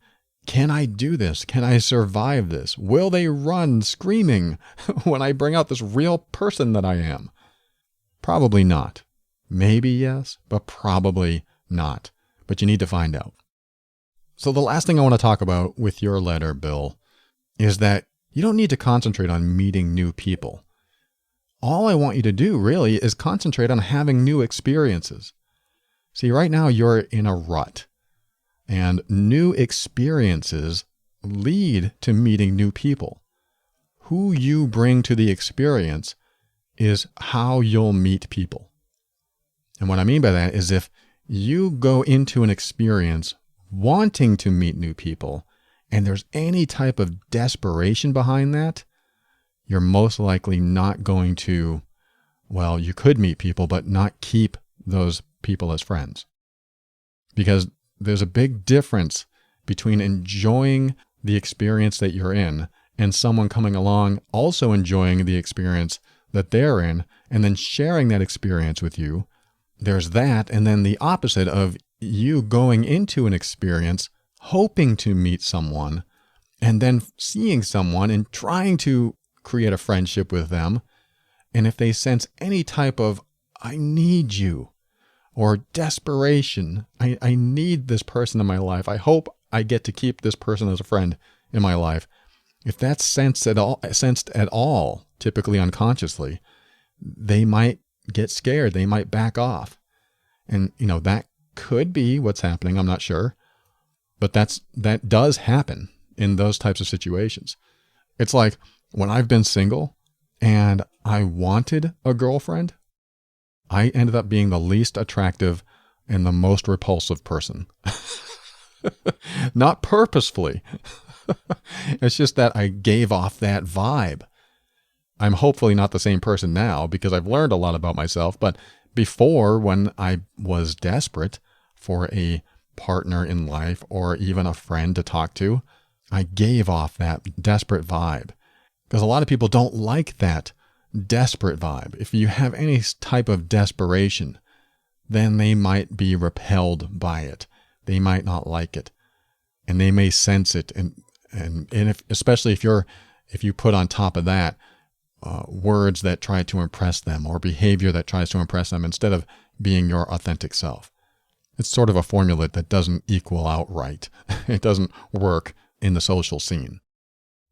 Can I do this? Can I survive this? Will they run screaming when I bring out this real person that I am? Probably not. Maybe yes, but probably not. But you need to find out. So the last thing I want to talk about with your letter, Bill, is that you don't need to concentrate on meeting new people. All I want you to do really is concentrate on having new experiences. See, right now you're in a rut. And new experiences lead to meeting new people. Who you bring to the experience is how you'll meet people. And what I mean by that is if you go into an experience wanting to meet new people, and there's any type of desperation behind that, you're most likely not going to, well, you could meet people, but not keep those people as friends. Because there's a big difference between enjoying the experience that you're in and someone coming along also enjoying the experience that they're in and then sharing that experience with you. There's that, and then the opposite of you going into an experience hoping to meet someone and then seeing someone and trying to create a friendship with them. And if they sense any type of, I need you, or desperation, I need this person in my life, I hope I get to keep this person as a friend in my life. If that's sensed at all, typically unconsciously, they might get scared, they might back off. And that could be what's happening, I'm not sure. But that does happen in those types of situations. It's like when I've been single and I wanted a girlfriend, I ended up being the least attractive and the most repulsive person. Not purposefully. It's just that I gave off that vibe. I'm hopefully not the same person now because I've learned a lot about myself. But before, when I was desperate for a partner in life or even a friend to talk to, I gave off that desperate vibe. Because a lot of people don't like that desperate vibe. If you have any type of desperation, then they might be repelled by it. They might not like it. And they may sense it. And especially if you put on top of that words that try to impress them or behavior that tries to impress them instead of being your authentic self. It's sort of a formula that doesn't equal out right. It doesn't work in the social scene.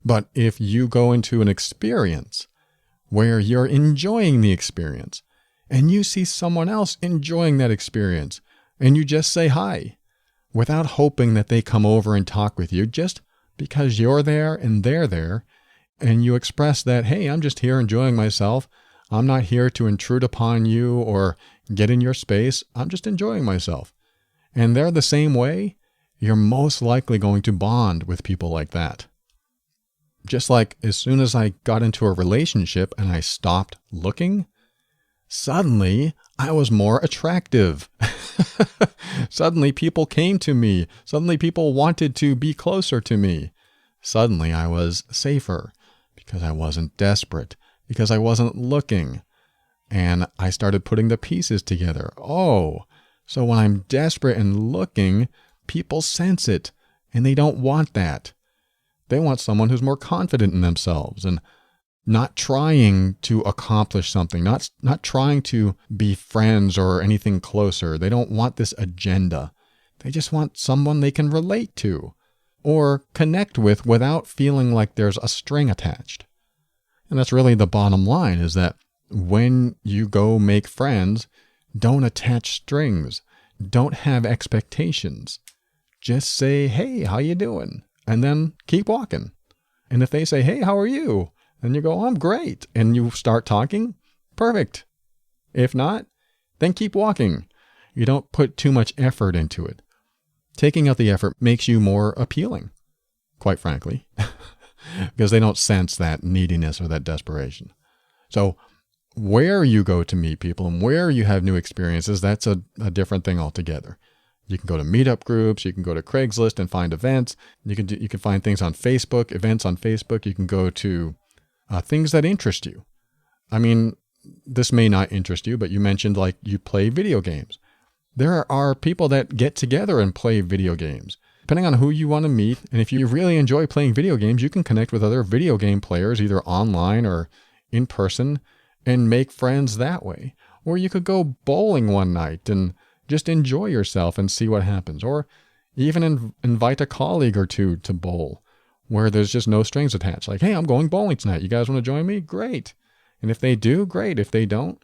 But if you go into an experience where you're enjoying the experience and you see someone else enjoying that experience and you just say hi without hoping that they come over and talk with you, just because you're there and they're there, and you express that, hey, I'm just here enjoying myself. I'm not here to intrude upon you or get in your space. I'm just enjoying myself. And they're the same way. You're most likely going to bond with people like that. Just like as soon as I got into a relationship and I stopped looking, suddenly I was more attractive. Suddenly people came to me. Suddenly people wanted to be closer to me. Suddenly I was safer because I wasn't desperate, because I wasn't looking. And I started putting the pieces together. Oh, so when I'm desperate and looking, people sense it and they don't want that. They want someone who's more confident in themselves and not trying to accomplish something, not trying to be friends or anything closer. They don't want this agenda. They just want someone they can relate to or connect with without feeling like there's a string attached. And that's really the bottom line, is that when you go make friends, don't attach strings. Don't have expectations. Just say, hey, how you doing? And then keep walking. And if they say, hey, how are you? And you go, I'm great. And you start talking, perfect. If not, then keep walking. You don't put too much effort into it. Taking out the effort makes you more appealing, quite frankly, because they don't sense that neediness or that desperation. So where you go to meet people and where you have new experiences, that's a different thing altogether. You can go to meetup groups. You can go to Craigslist and find events. You can find things on Facebook, events on Facebook. You can go to things that interest you. I mean, this may not interest you, but you mentioned like you play video games. There are people that get together and play video games. Depending on who you want to meet, and if you really enjoy playing video games, you can connect with other video game players, either online or in person, and make friends that way. Or you could go bowling one night and just enjoy yourself and see what happens. Or even invite a colleague or two to bowl, where there's just no strings attached. Like, hey, I'm going bowling tonight. You guys want to join me? Great. And if they do, great. If they don't,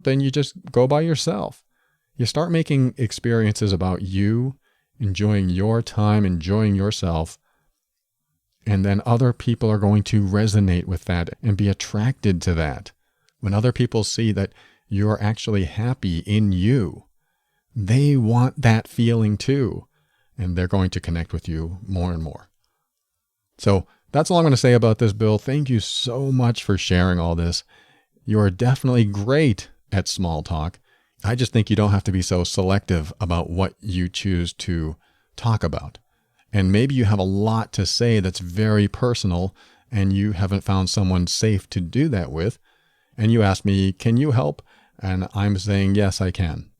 then you just go by yourself. You start making experiences about you, enjoying your time, enjoying yourself, and then other people are going to resonate with that and be attracted to that. When other people see that you're actually happy in you, they want that feeling too, and they're going to connect with you more and more. So that's all I'm going to say about this, Bill. Thank you so much for sharing all this. You are definitely great at small talk. I just think you don't have to be so selective about what you choose to talk about. And maybe you have a lot to say that's very personal and you haven't found someone safe to do that with. And you ask me, can you help? And I'm saying, yes, I can.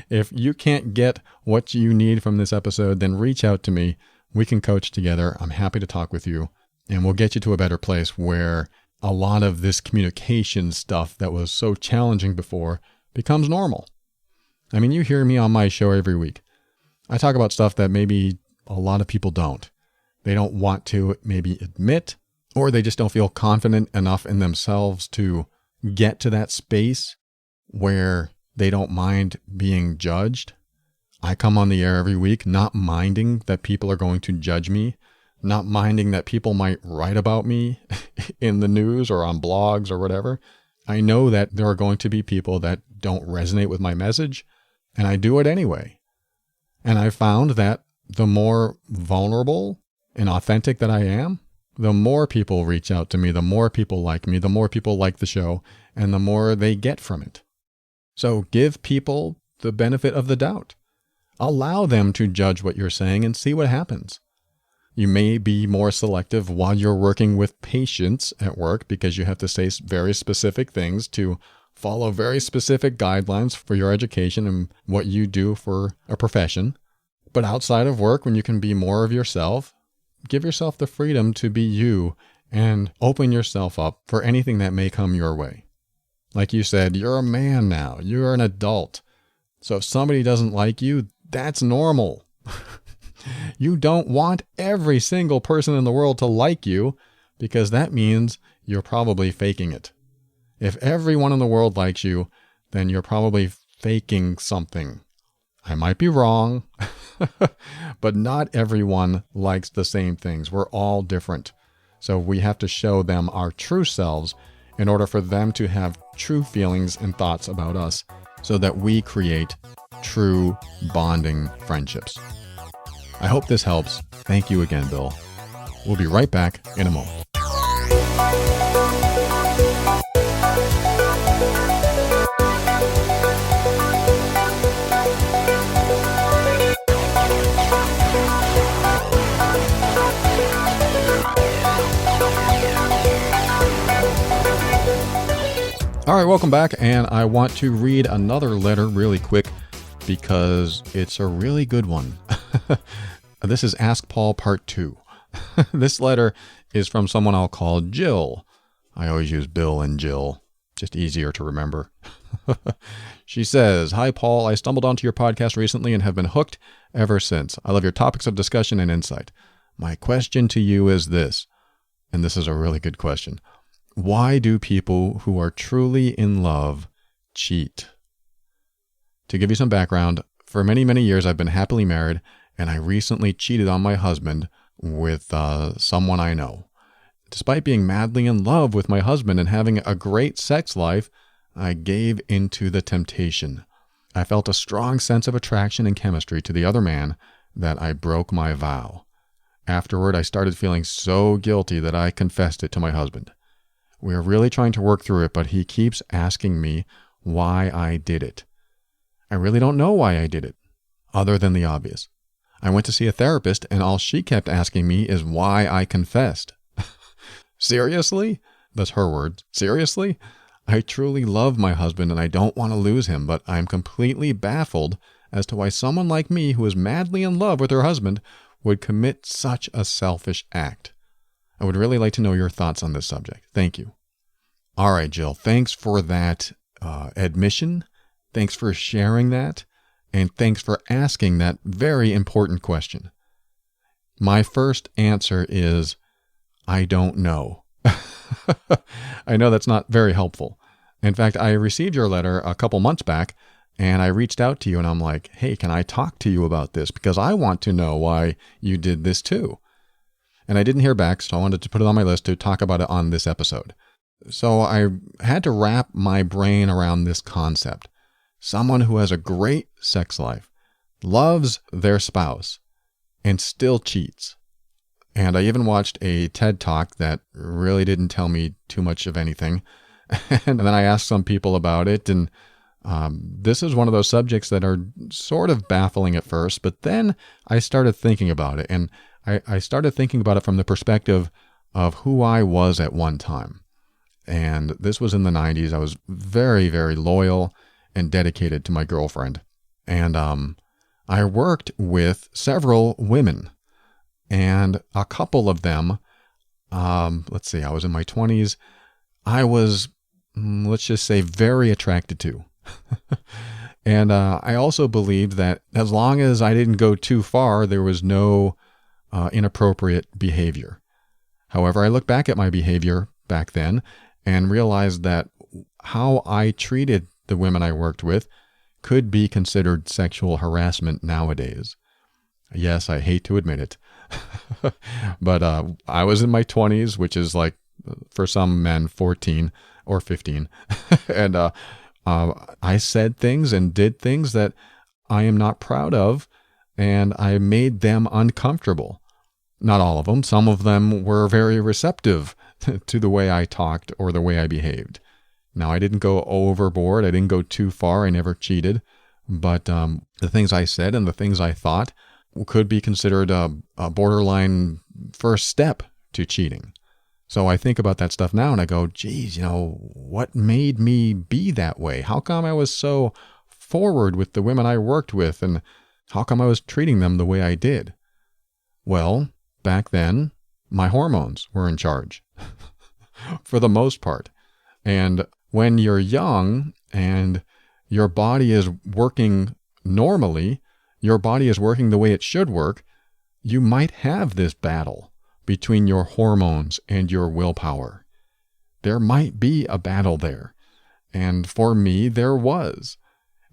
If you can't get what you need from this episode, then reach out to me. We can coach together. I'm happy to talk with you. And we'll get you to a better place where a lot of this communication stuff that was so challenging before becomes normal. I mean, you hear me on my show every week. I talk about stuff that maybe a lot of people don't. They don't want to maybe admit, or they just don't feel confident enough in themselves to get to that space where they don't mind being judged. I come on the air every week not minding that people are going to judge me, not minding that people might write about me in the news or on blogs or whatever. I know that there are going to be people that don't resonate with my message, and I do it anyway. And I found that the more vulnerable and authentic that I am, the more people reach out to me, the more people like me, the more people like the show, and the more they get from it. So give people the benefit of the doubt. Allow them to judge what you're saying and see what happens. You may be more selective while you're working with patients at work because you have to say very specific things to follow very specific guidelines for your education and what you do for a profession. But outside of work, when you can be more of yourself, give yourself the freedom to be you and open yourself up for anything that may come your way. Like you said, you're a man now. You're an adult. So if somebody doesn't like you, that's normal. You don't want every single person in the world to like you because that means you're probably faking it. If everyone in the world likes you, then you're probably faking something. I might be wrong, but not everyone likes the same things. We're all different. So we have to show them our true selves in order for them to have true feelings and thoughts about us so that we create true bonding friendships. I hope this helps. Thank you again, Bill. We'll be right back in a moment. All right, welcome back, and I want to read another letter really quick because it's a really good one. This is Ask Paul Part 2. This letter is from someone I'll call Jill. I always use Bill and Jill, just easier to remember. She says, "Hi, Paul. I stumbled onto your podcast recently and have been hooked ever since. I love your topics of discussion and insight. My question to you is this," and this is a really good question. "Why do people who are truly in love cheat?" To give you some background, for many, many years I've been happily married, and I recently cheated on my husband with someone I know. Despite being madly in love with my husband and having a great sex life, I gave into the temptation. I felt a strong sense of attraction and chemistry to the other man that I broke my vow. Afterward, I started feeling so guilty that I confessed it to my husband. We are really trying to work through it, but he keeps asking me why I did it. I really don't know why I did it, other than the obvious. I went to see a therapist, and all she kept asking me is why I confessed. Seriously? That's her words. Seriously? I truly love my husband, and I don't want to lose him, but I'm completely baffled as to why someone like me, who is madly in love with her husband, would commit such a selfish act. I would really like to know your thoughts on this subject. Thank you. All right, Jill. Thanks for that admission. Thanks for sharing that. And thanks for asking that very important question. My first answer is, I don't know. I know that's not very helpful. In fact, I received your letter a couple months back, and I reached out to you, and I'm like, hey, can I talk to you about this? Because I want to know why you did this too. And I didn't hear back, so I wanted to put it on my list to talk about it on this episode. So I had to wrap my brain around this concept. Someone who has a great sex life, loves their spouse, and still cheats. And I even watched a TED Talk that really didn't tell me too much of anything. And then I asked some people about it, and this is one of those subjects that are sort of baffling at first, but then I started thinking about it, and I started thinking about it from the perspective of who I was at one time. And this was in the 90s. I was very, very loyal and dedicated to my girlfriend. And I worked with several women, and a couple of them, I was in my 20s. I was, let's just say, very attracted to. And I also believed that as long as I didn't go too far, there was no inappropriate behavior. However, I look back at my behavior back then and realized that how I treated the women I worked with could be considered sexual harassment nowadays. Yes, I hate to admit it. But I was in my 20s, which is like, for some men, 14 or 15. And I said things and did things that I am not proud of, and I made them uncomfortable. Not all of them. Some of them were very receptive to the way I talked or the way I behaved. Now, I didn't go overboard. I didn't go too far. I never cheated. But the things I said and the things I thought could be considered a borderline first step to cheating. So I think about that stuff now and I go, geez, what made me be that way? How come I was so forward with the women I worked with, and how come I was treating them the way I did? Well, back then, my hormones were in charge for the most part. And when you're young and your body is working normally, your body is working the way it should work, you might have this battle between your hormones and your willpower. There might be a battle there. And for me, there was.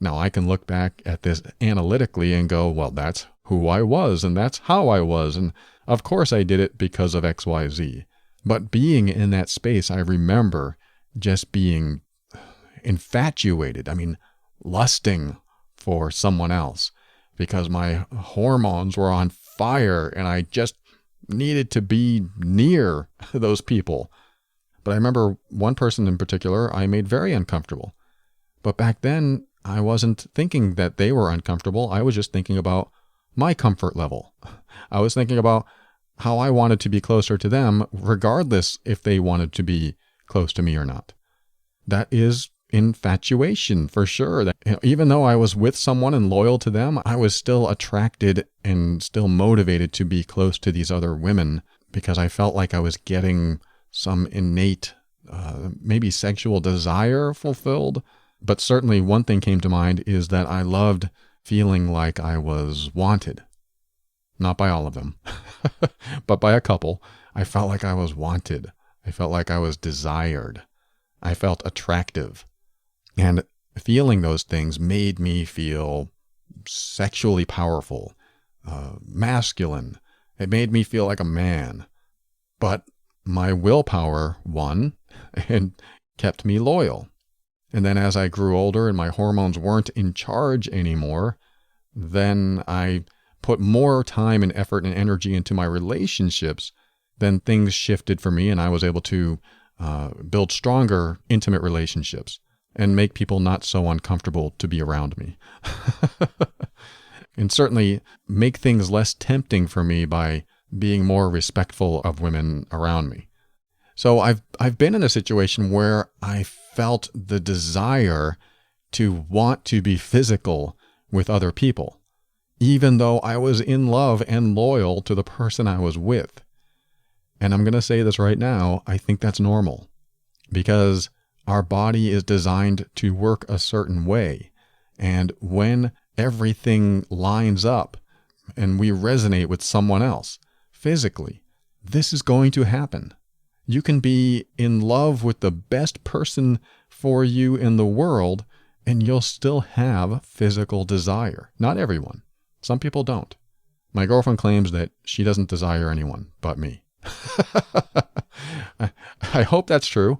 Now, I can look back at this analytically and go, well, that's who I was, and that's how I was, and of course I did it because of XYZ. But being in that space, I remember just being infatuated, lusting for someone else, because my hormones were on fire, and I just needed to be near those people. But I remember one person in particular I made very uncomfortable. But back then, I wasn't thinking that they were uncomfortable. I was just thinking about my comfort level. I was thinking about how I wanted to be closer to them, regardless if they wanted to be close to me or not. That is infatuation for sure. That, even though I was with someone and loyal to them, I was still attracted and still motivated to be close to these other women because I felt like I was getting some innate, maybe sexual desire fulfilled. But certainly one thing came to mind is that I loved feeling like I was wanted. Not by all of them, but by a couple. I felt like I was wanted. I felt like I was desired. I felt attractive. And feeling those things made me feel sexually powerful, masculine. It made me feel like a man. But my willpower won and kept me loyal. And then as I grew older and my hormones weren't in charge anymore, then I put more time and effort and energy into my relationships. Then things shifted for me and I was able to build stronger, intimate relationships and make people not so uncomfortable to be around me. And certainly make things less tempting for me by being more respectful of women around me. So I've been in a situation where I felt the desire to want to be physical with other people, even though I was in love and loyal to the person I was with. And I'm going to say this right now, I think that's normal because our body is designed to work a certain way. And when everything lines up and we resonate with someone else physically, this is going to happen. You can be in love with the best person for you in the world, and you'll still have physical desire. Not everyone. Some people don't. My girlfriend claims that she doesn't desire anyone but me. I hope that's true.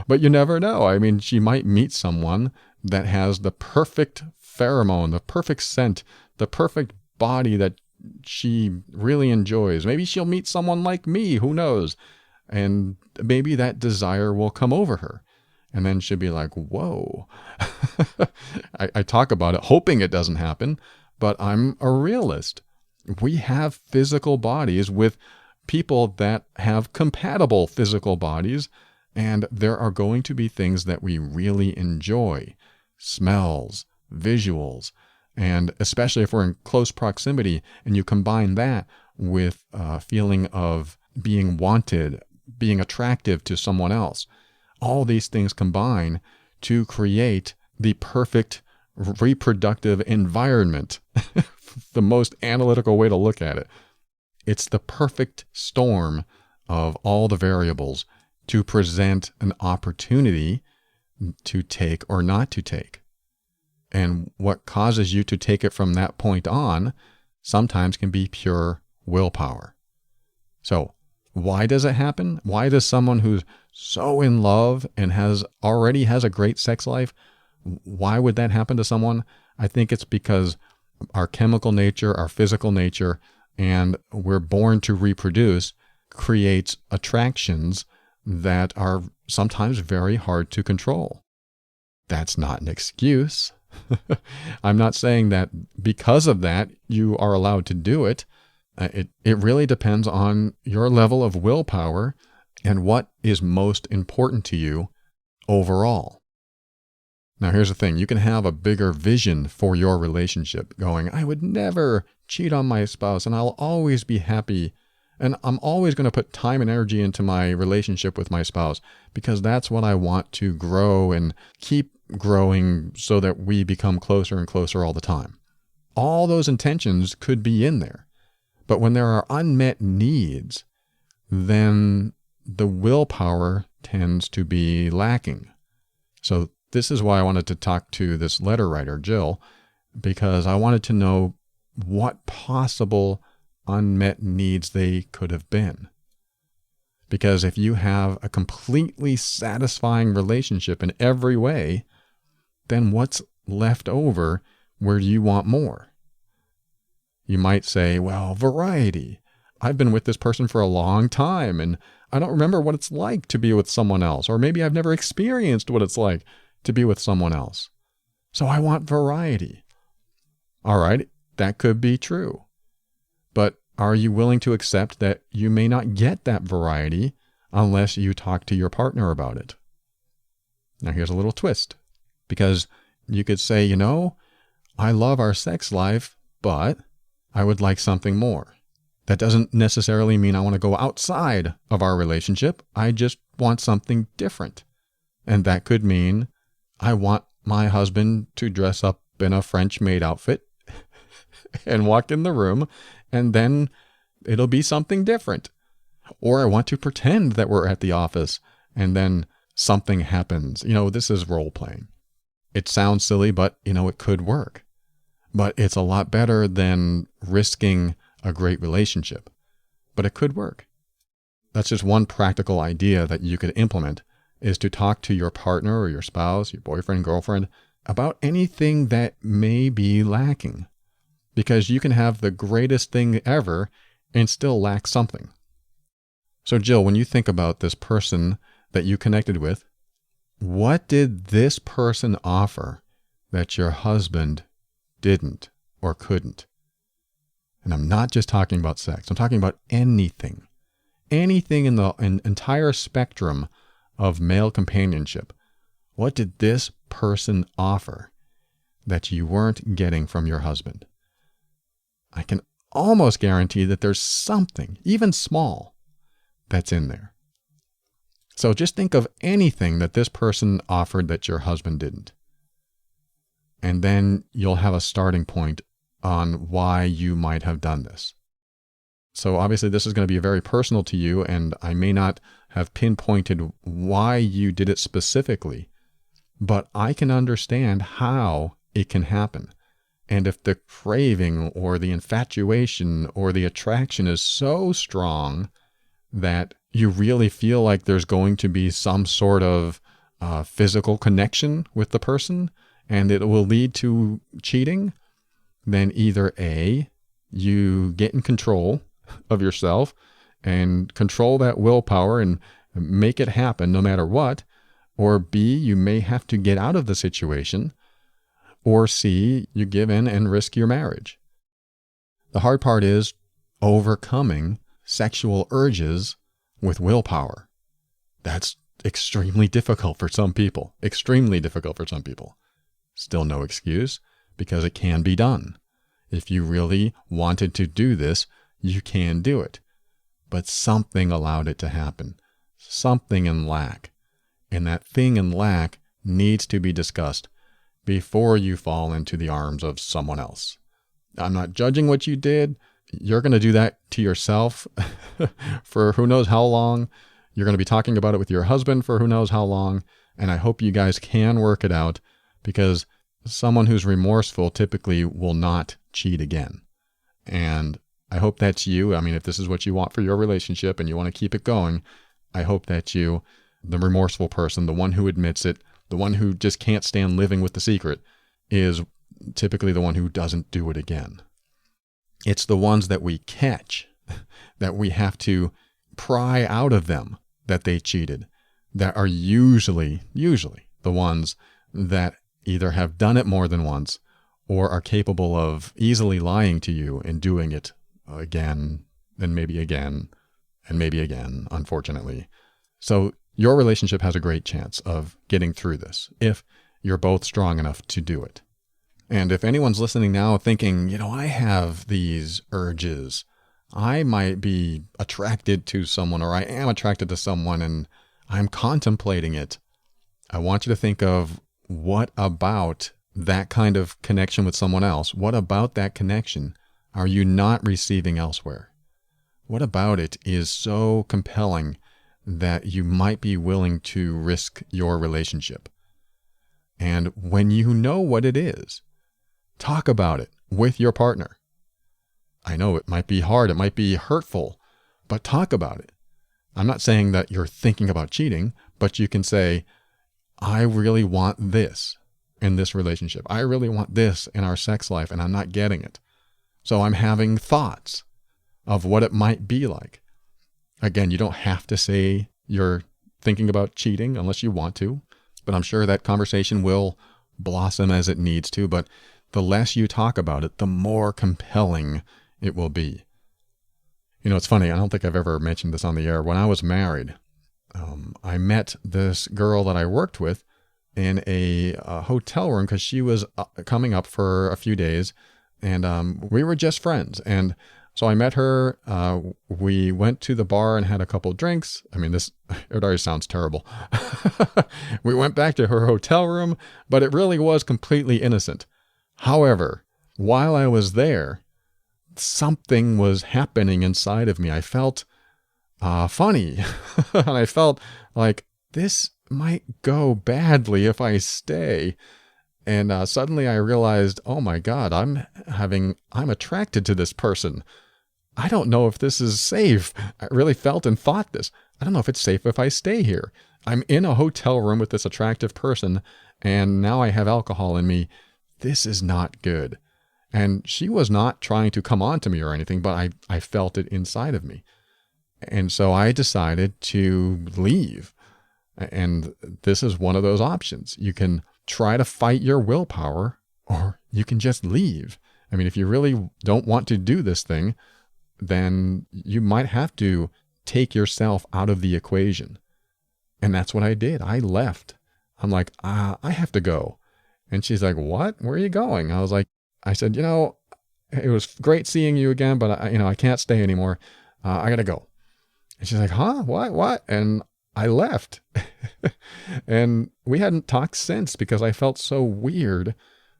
But you never know. She might meet someone that has the perfect pheromone, the perfect scent, the perfect body that she really enjoys. Maybe she'll meet someone like me. Who knows? And maybe that desire will come over her. And then she'll be like, whoa. I talk about it, hoping it doesn't happen, but I'm a realist. We have physical bodies with people that have compatible physical bodies, and there are going to be things that we really enjoy. Smells, visuals, and especially if we're in close proximity and you combine that with a feeling of being wanted, being attractive to someone else. All these things combine to create the perfect reproductive environment, the most analytical way to look at it. It's the perfect storm of all the variables to present an opportunity to take or not to take. And what causes you to take it from that point on sometimes can be pure willpower. So, why does it happen? Why does someone who's so in love and already has a great sex life, why would that happen to someone? I think it's because our chemical nature, our physical nature, and we're born to reproduce creates attractions that are sometimes very hard to control. That's not an excuse. I'm not saying that because of that, you are allowed to do it. It really depends on your level of willpower and what is most important to you overall. Now, here's the thing. You can have a bigger vision for your relationship going, I would never cheat on my spouse and I'll always be happy. And I'm always going to put time and energy into my relationship with my spouse because that's what I want to grow and keep growing so that we become closer and closer all the time. All those intentions could be in there. But when there are unmet needs, then the willpower tends to be lacking. So this is why I wanted to talk to this letter writer, Jill, because I wanted to know what possible unmet needs they could have been. Because if you have a completely satisfying relationship in every way, then what's left over where you want more? You might say, well, variety. I've been with this person for a long time and I don't remember what it's like to be with someone else. Or maybe I've never experienced what it's like to be with someone else. So I want variety. All right, that could be true. But are you willing to accept that you may not get that variety unless you talk to your partner about it? Now here's a little twist. Because you could say, I love our sex life, but I would like something more. That doesn't necessarily mean I want to go outside of our relationship. I just want something different. And that could mean I want my husband to dress up in a French maid outfit and walk in the room, and then it'll be something different. Or I want to pretend that we're at the office, and then something happens. This is role playing. It sounds silly, but, it could work. But it's a lot better than risking a great relationship. But it could work. That's just one practical idea that you could implement, is to talk to your partner or your spouse, your boyfriend, girlfriend, about anything that may be lacking. Because you can have the greatest thing ever and still lack something. So Jill, when you think about this person that you connected with, what did this person offer that your husband didn't or couldn't? And I'm not just talking about sex. I'm talking about anything. Anything in the entire spectrum of male companionship. What did this person offer that you weren't getting from your husband? I can almost guarantee that there's something, even small, that's in there. So just think of anything that this person offered that your husband didn't. And then you'll have a starting point on why you might have done this. So obviously this is going to be very personal to you, and I may not have pinpointed why you did it specifically, but I can understand how it can happen. And if the craving or the infatuation or the attraction is so strong that you really feel like there's going to be some sort of physical connection with the person and it will lead to cheating, then either A, you get in control of yourself and control that willpower and make it happen no matter what, or B, you may have to get out of the situation, or C, you give in and risk your marriage. The hard part is overcoming sexual urges with willpower. That's extremely difficult for some people. Extremely difficult for some people. Still no excuse, because it can be done. If you really wanted to do this, you can do it. But something allowed it to happen. Something in lack. And that thing in lack needs to be discussed before you fall into the arms of someone else. I'm not judging what you did. You're going to do that to yourself for who knows how long. You're going to be talking about it with your husband for who knows how long. And I hope you guys can work it out, because someone who's remorseful typically will not cheat again. And I hope that's you. I mean, if this is what you want for your relationship and you want to keep it going, I hope that you, the remorseful person, the one who admits it, the one who just can't stand living with the secret, is typically the one who doesn't do it again. It's the ones that we catch, that we have to pry out of them that they cheated, that are usually the ones that either have done it more than once or are capable of easily lying to you and doing it again and maybe again and maybe again, unfortunately. So your relationship has a great chance of getting through this if you're both strong enough to do it. And if anyone's listening now thinking, I have these urges, I might be attracted to someone, or I am attracted to someone and I'm contemplating it, I want you to think of what about that kind of connection with someone else? What about that connection are you not receiving elsewhere? What about it is so compelling that you might be willing to risk your relationship? And when you know what it is, talk about it with your partner. I know it might be hard, it might be hurtful, but talk about it. I'm not saying that you're thinking about cheating, but you can say, I really want this in this relationship. I really want this in our sex life, and I'm not getting it. So I'm having thoughts of what it might be like. Again, you don't have to say you're thinking about cheating unless you want to, but I'm sure that conversation will blossom as it needs to. But the less you talk about it, the more compelling it will be. It's funny. I don't think I've ever mentioned this on the air. When I was married, I met this girl that I worked with in a hotel room because she was coming up for a few days, and we were just friends. And so I met her. We went to the bar and had a couple drinks. It already sounds terrible. We went back to her hotel room, but it really was completely innocent. However, while I was there, something was happening inside of me. I felt funny. And I felt like this might go badly if I stay. And suddenly I realized, oh my God, I'm attracted to this person. I don't know if this is safe. I really felt and thought this. I don't know if it's safe if I stay here. I'm in a hotel room with this attractive person, and now I have alcohol in me. This is not good. And she was not trying to come on to me or anything, but I felt it inside of me. And so I decided to leave. And this is one of those options. You can try to fight your willpower, or you can just leave. If you really don't want to do this thing, then you might have to take yourself out of the equation. And that's what I did. I left. I'm like, I have to go. And she's like, what? Where are you going? I said, it was great seeing you again, but I can't stay anymore. I got to go. And she's like, huh? What? And I left. And we hadn't talked since because I felt so weird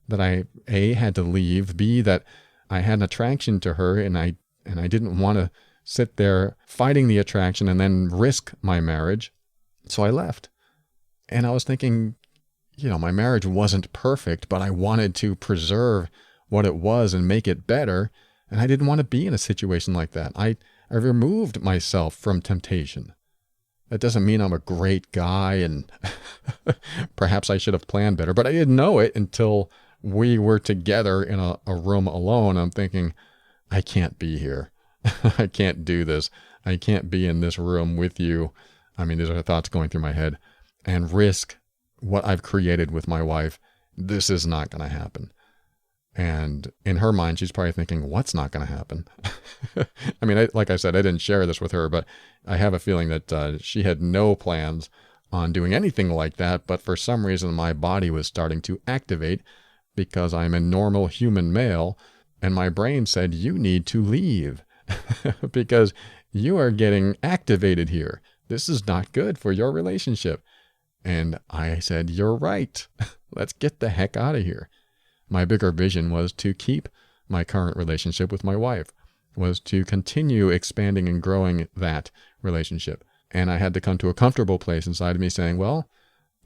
that I, A, had to leave, B, that I had an attraction to her and I didn't want to sit there fighting the attraction and then risk my marriage. So I left. And I was thinking, my marriage wasn't perfect, but I wanted to preserve what it was and make it better. And I didn't want to be in a situation like that. I removed myself from temptation. That doesn't mean I'm a great guy and perhaps I should have planned better, but I didn't know it until we were together in a room alone. I'm thinking, I can't be here. I can't do this. I can't be in this room with you. These are thoughts going through my head, and risk what I've created with my wife. This is not going to happen. And in her mind, she's probably thinking, what's not going to happen? Like I said, I didn't share this with her, but I have a feeling that she had no plans on doing anything like that. But for some reason, my body was starting to activate because I'm a normal human male. And my brain said, you need to leave because you are getting activated here. This is not good for your relationship. And I said, you're right. Let's get the heck out of here. My bigger vision was to keep my current relationship with my wife, was to continue expanding and growing that relationship. And I had to come to a comfortable place inside of me saying, well,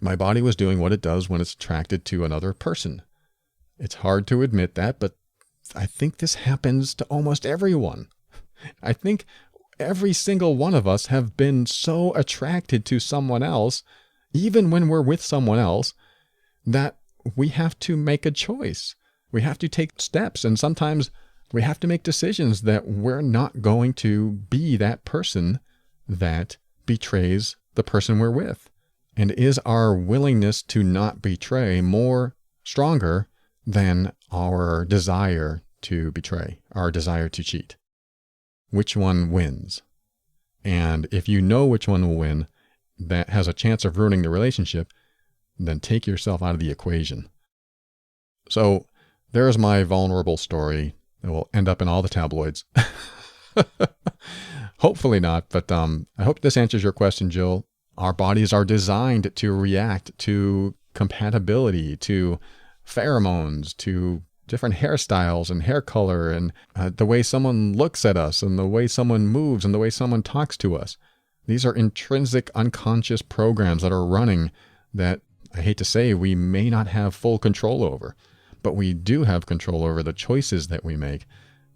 my body was doing what it does when it's attracted to another person. It's hard to admit that, but I think this happens to almost everyone. I think every single one of us have been so attracted to someone else, even when we're with someone else, that we have to make a choice. We have to take steps, and sometimes we have to make decisions that we're not going to be that person that betrays the person we're with. And is our willingness to not betray more stronger than our desire to betray, our desire to cheat. Which one wins? And if you know which one will win, that has a chance of ruining the relationship, then take yourself out of the equation. So there's my vulnerable story that will end up in all the tabloids. Hopefully not, but I hope this answers your question, Jill. Our bodies are designed to react to compatibility, to pheromones, to different hairstyles and hair color, and the way someone looks at us, and the way someone moves, and the way someone talks to us. These are intrinsic unconscious programs that are running that, I hate to say, we may not have full control over, but we do have control over the choices that we make.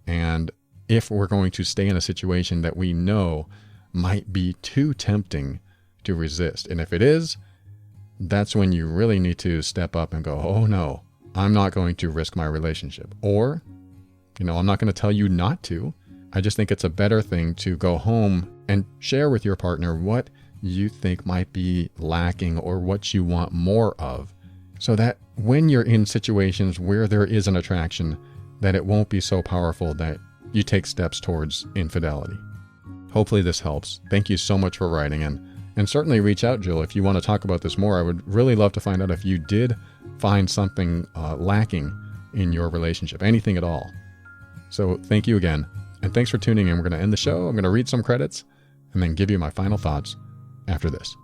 And if we're going to stay in a situation that we know might be too tempting to resist, and if it is, that's when you really need to step up and go, oh no, I'm not going to risk my relationship. Or, I'm not going to tell you not to. I just think it's a better thing to go home and share with your partner what you think might be lacking or what you want more of, so that when you're in situations where there is an attraction, that it won't be so powerful that you take steps towards infidelity. Hopefully this helps. Thank you so much for writing in. And certainly reach out, Jill, if you want to talk about this more. I would really love to find out if you did find something lacking in your relationship, anything at all. So thank you again. And thanks for tuning in. We're going to end the show. I'm going to read some credits and then give you my final thoughts after this.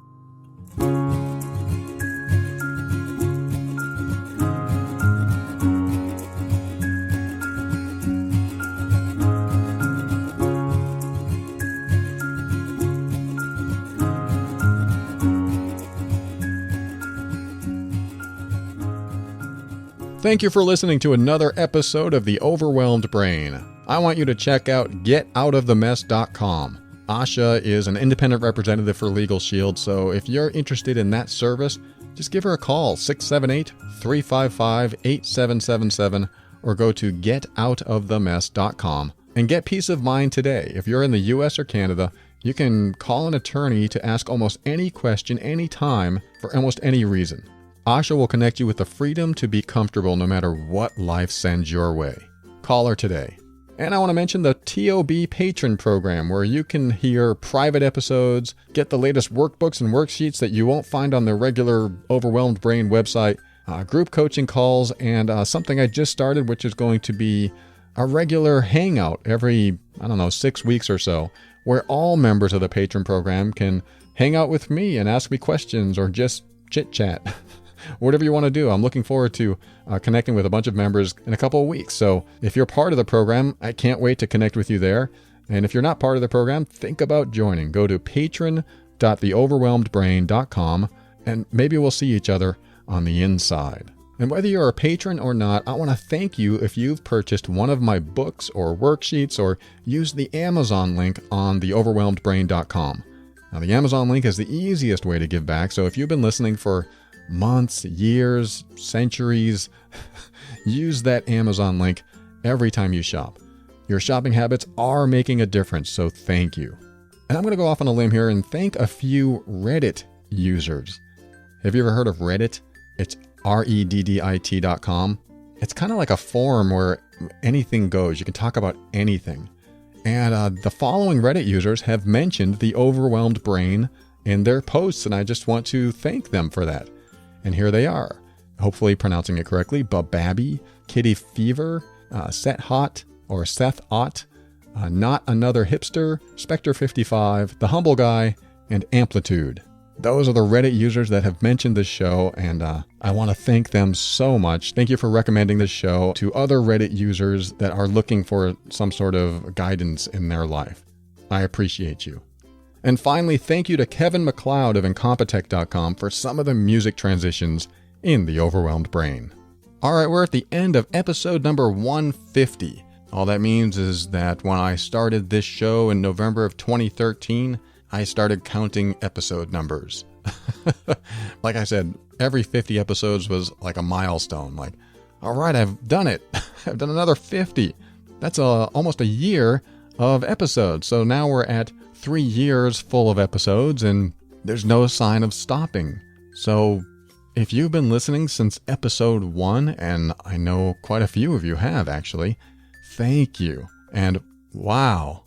Thank you for listening to another episode of The Overwhelmed Brain. I want you to check out getoutofthemess.com. Asha is an independent representative for Legal Shield, so if you're interested in that service, just give her a call, 678-355-8777, or go to getoutofthemess.com and get peace of mind today. If you're in the US or Canada, you can call an attorney to ask almost any question, anytime, for almost any reason. Asha will connect you with the freedom to be comfortable no matter what life sends your way. Call her today. And I want to mention the TOB Patron Program, where you can hear private episodes, get the latest workbooks and worksheets that you won't find on the regular Overwhelmed Brain website, group coaching calls, and something I just started, which is going to be a regular hangout every, 6 weeks or so, where all members of the Patron Program can hang out with me and ask me questions or just chit-chat. Whatever you want to do. I'm looking forward to connecting with a bunch of members in a couple of weeks. So if you're part of the program, I can't wait to connect with you there. And if you're not part of the program, think about joining. Go to patron.theoverwhelmedbrain.com and maybe we'll see each other on the inside. And whether you're a patron or not, I want to thank you if you've purchased one of my books or worksheets or used the Amazon link on theoverwhelmedbrain.com. Now, the Amazon link is the easiest way to give back. So if you've been listening for months, years, centuries, use that Amazon link every time you shop. Your shopping habits are making a difference, so thank you. And I'm going to go off on a limb here and thank a few Reddit users. Have you ever heard of Reddit? It's reddit.com. It's kind of like a forum where anything goes. You can talk about anything. And the following Reddit users have mentioned the Overwhelmed Brain in their posts, and I just want to thank them for that. And here they are. Hopefully pronouncing it correctly. Bababby, Kitty Fever, Set Hot or Seth Ott, Not Another Hipster, Spectre55, The Humble Guy, and Amplitude. Those are the Reddit users that have mentioned this show, and I want to thank them so much. Thank you for recommending this show to other Reddit users that are looking for some sort of guidance in their life. I appreciate you. And finally, thank you to Kevin MacLeod of Incompetech.com for some of the music transitions in The Overwhelmed Brain. All right, we're at the end of episode number 150. All that means is that when I started this show in November of 2013, I started counting episode numbers. Like I said, every 50 episodes was like a milestone. Like, all right, I've done it. I've done another 50. That's almost a year of episodes. So now we're at 3 years full of episodes, and there's no sign of stopping. So If you've been listening since episode 1, and I know quite a few of you have actually, thank you. And wow,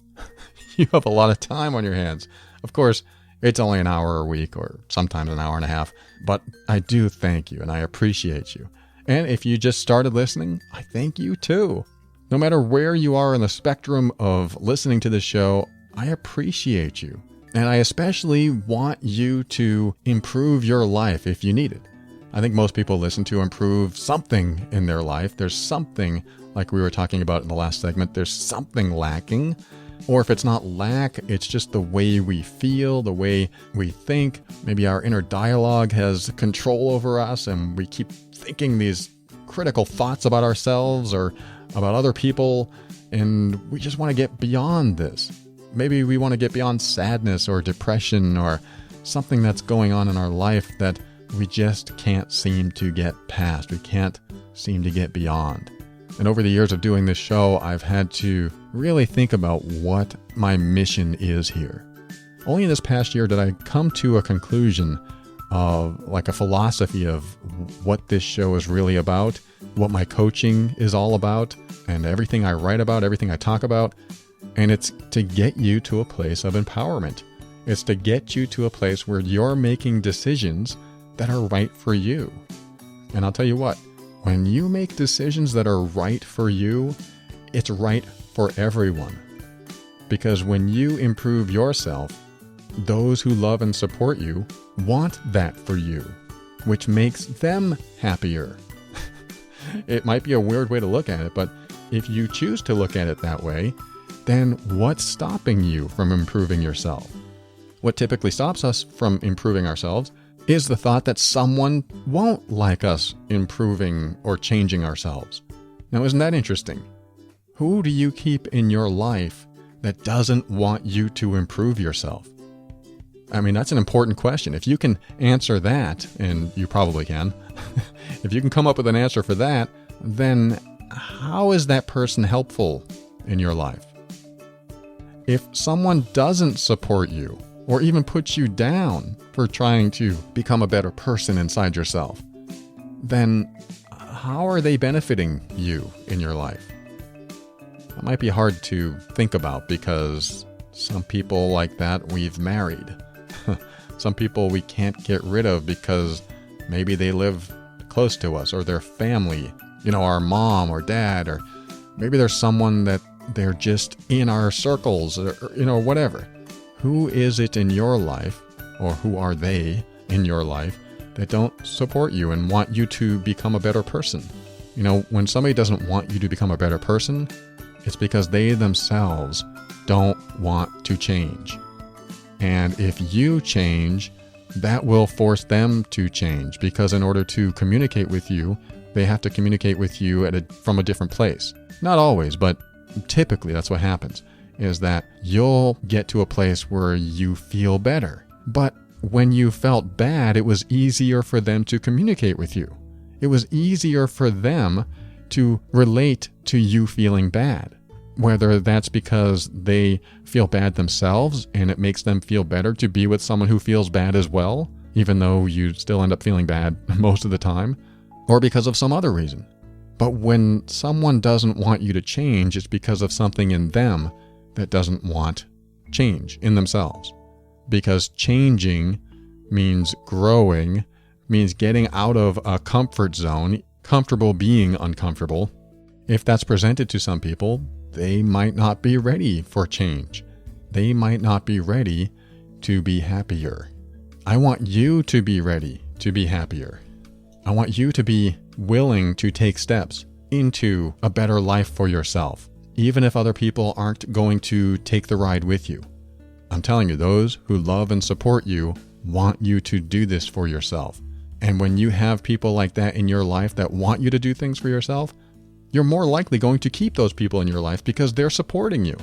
you have a lot of time on your hands. Of course, it's only an hour a week or sometimes an hour and a half, but I do thank you and I appreciate you. And if you just started listening, I thank you too. No matter where you are in the spectrum of listening to this show, I appreciate you. And I especially want you to improve your life if you need it. I think most people listen to improve something in their life. There's something, like we were talking about in the last segment, there's something lacking. Or if it's not lack, it's just the way we feel, the way we think. Maybe our inner dialogue has control over us and we keep thinking these critical thoughts about ourselves or about other people, and we just want to get beyond this. Maybe we want to get beyond sadness or depression or something that's going on in our life that we just can't seem to get past. We can't seem to get beyond. And over the years of doing this show, I've had to really think about what my mission is here. Only in this past year did I come to a conclusion of like a philosophy of what this show is really about, what my coaching is all about, and everything I write about, everything I talk about. And it's to get you to a place of empowerment. It's to get you to a place where you're making decisions that are right for you. And I'll tell you what, when you make decisions that are right for you, it's right for everyone. Because when you improve yourself, those who love and support you want that for you, which makes them happier. It might be a weird way to look at it, but if you choose to look at it that way, then what's stopping you from improving yourself? What typically stops us from improving ourselves is the thought that someone won't like us improving or changing ourselves. Now, isn't that interesting? Who do you keep in your life that doesn't want you to improve yourself? I mean, that's an important question. If you can answer that, and you probably can, if you can come up with an answer for that, then how is that person helpful in your life? If someone doesn't support you, or even puts you down for trying to become a better person inside yourself, then how are they benefiting you in your life? That might be hard to think about because some people like that we've married. Some people we can't get rid of because maybe they live close to us or their family, our mom or dad, or maybe there's someone that they're just in our circles or whatever. Who is it in your life, or who are they in your life, that don't support you and want you to become a better person? When somebody doesn't want you to become a better person, it's because they themselves don't want to change. And if you change, that will force them to change, because in order to communicate with you, they have to communicate with you from a different place. Not always, but typically that's what happens. Is that you'll get to a place where you feel better. But when you felt bad, it was easier for them to communicate with you. It was easier for them to relate to you feeling bad. Whether that's because they feel bad themselves and it makes them feel better to be with someone who feels bad as well, even though you still end up feeling bad most of the time, or because of some other reason. But when someone doesn't want you to change, it's because of something in them that doesn't want change in themselves. Because changing means growing, means getting out of a comfort zone, comfortable being uncomfortable. If that's presented to some people, they might not be ready for change. They might not be ready to be happier. I want you to be ready to be happier. I want you to be willing to take steps into a better life for yourself, even if other people aren't going to take the ride with you. I'm telling you, those who love and support you want you to do this for yourself. And when you have people like that in your life that want you to do things for yourself, you're more likely going to keep those people in your life because they're supporting you.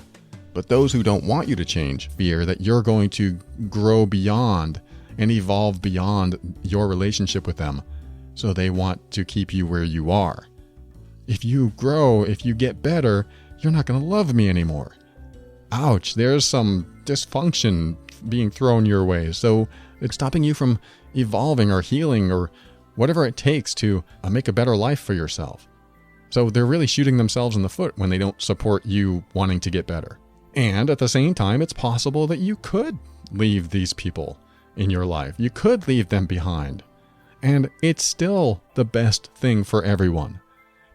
But those who don't want you to change fear that you're going to grow beyond and evolve beyond your relationship with them. So they want to keep you where you are. If you grow, if you get better, you're not going to love me anymore. Ouch, there's some dysfunction being thrown your way. So it's stopping you from evolving or healing or whatever it takes to make a better life for yourself. So they're really shooting themselves in the foot when they don't support you wanting to get better. And at the same time, it's possible that you could leave these people in your life. You could leave them behind. And it's still the best thing for everyone.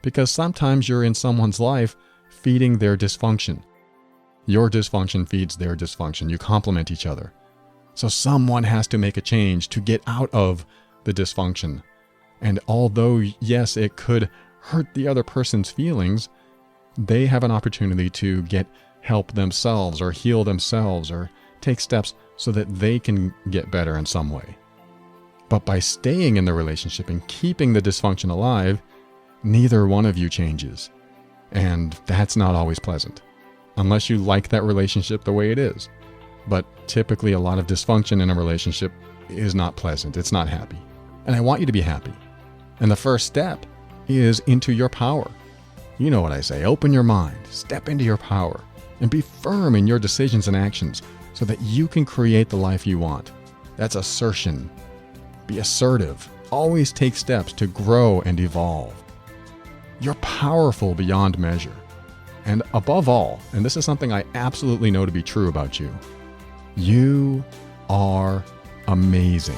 Because sometimes you're in someone's life feeding their dysfunction. Your dysfunction feeds their dysfunction. You complement each other. So someone has to make a change to get out of the dysfunction. And although, yes, it could hurt the other person's feelings, they have an opportunity to get help themselves or heal themselves or take steps so that they can get better in some way. But by staying in the relationship and keeping the dysfunction alive, neither one of you changes. And that's not always pleasant, unless you like that relationship the way it is. But typically a lot of dysfunction in a relationship is not pleasant. It's not happy. And I want you to be happy. And the first step is into your power. You know what I say, open your mind, step into your power, and be firm in your decisions and actions so that you can create the life you want. That's assertion. Be assertive. Always take steps to grow and evolve. You're powerful beyond measure. And above all, and this is something I absolutely know to be true about you, you are amazing.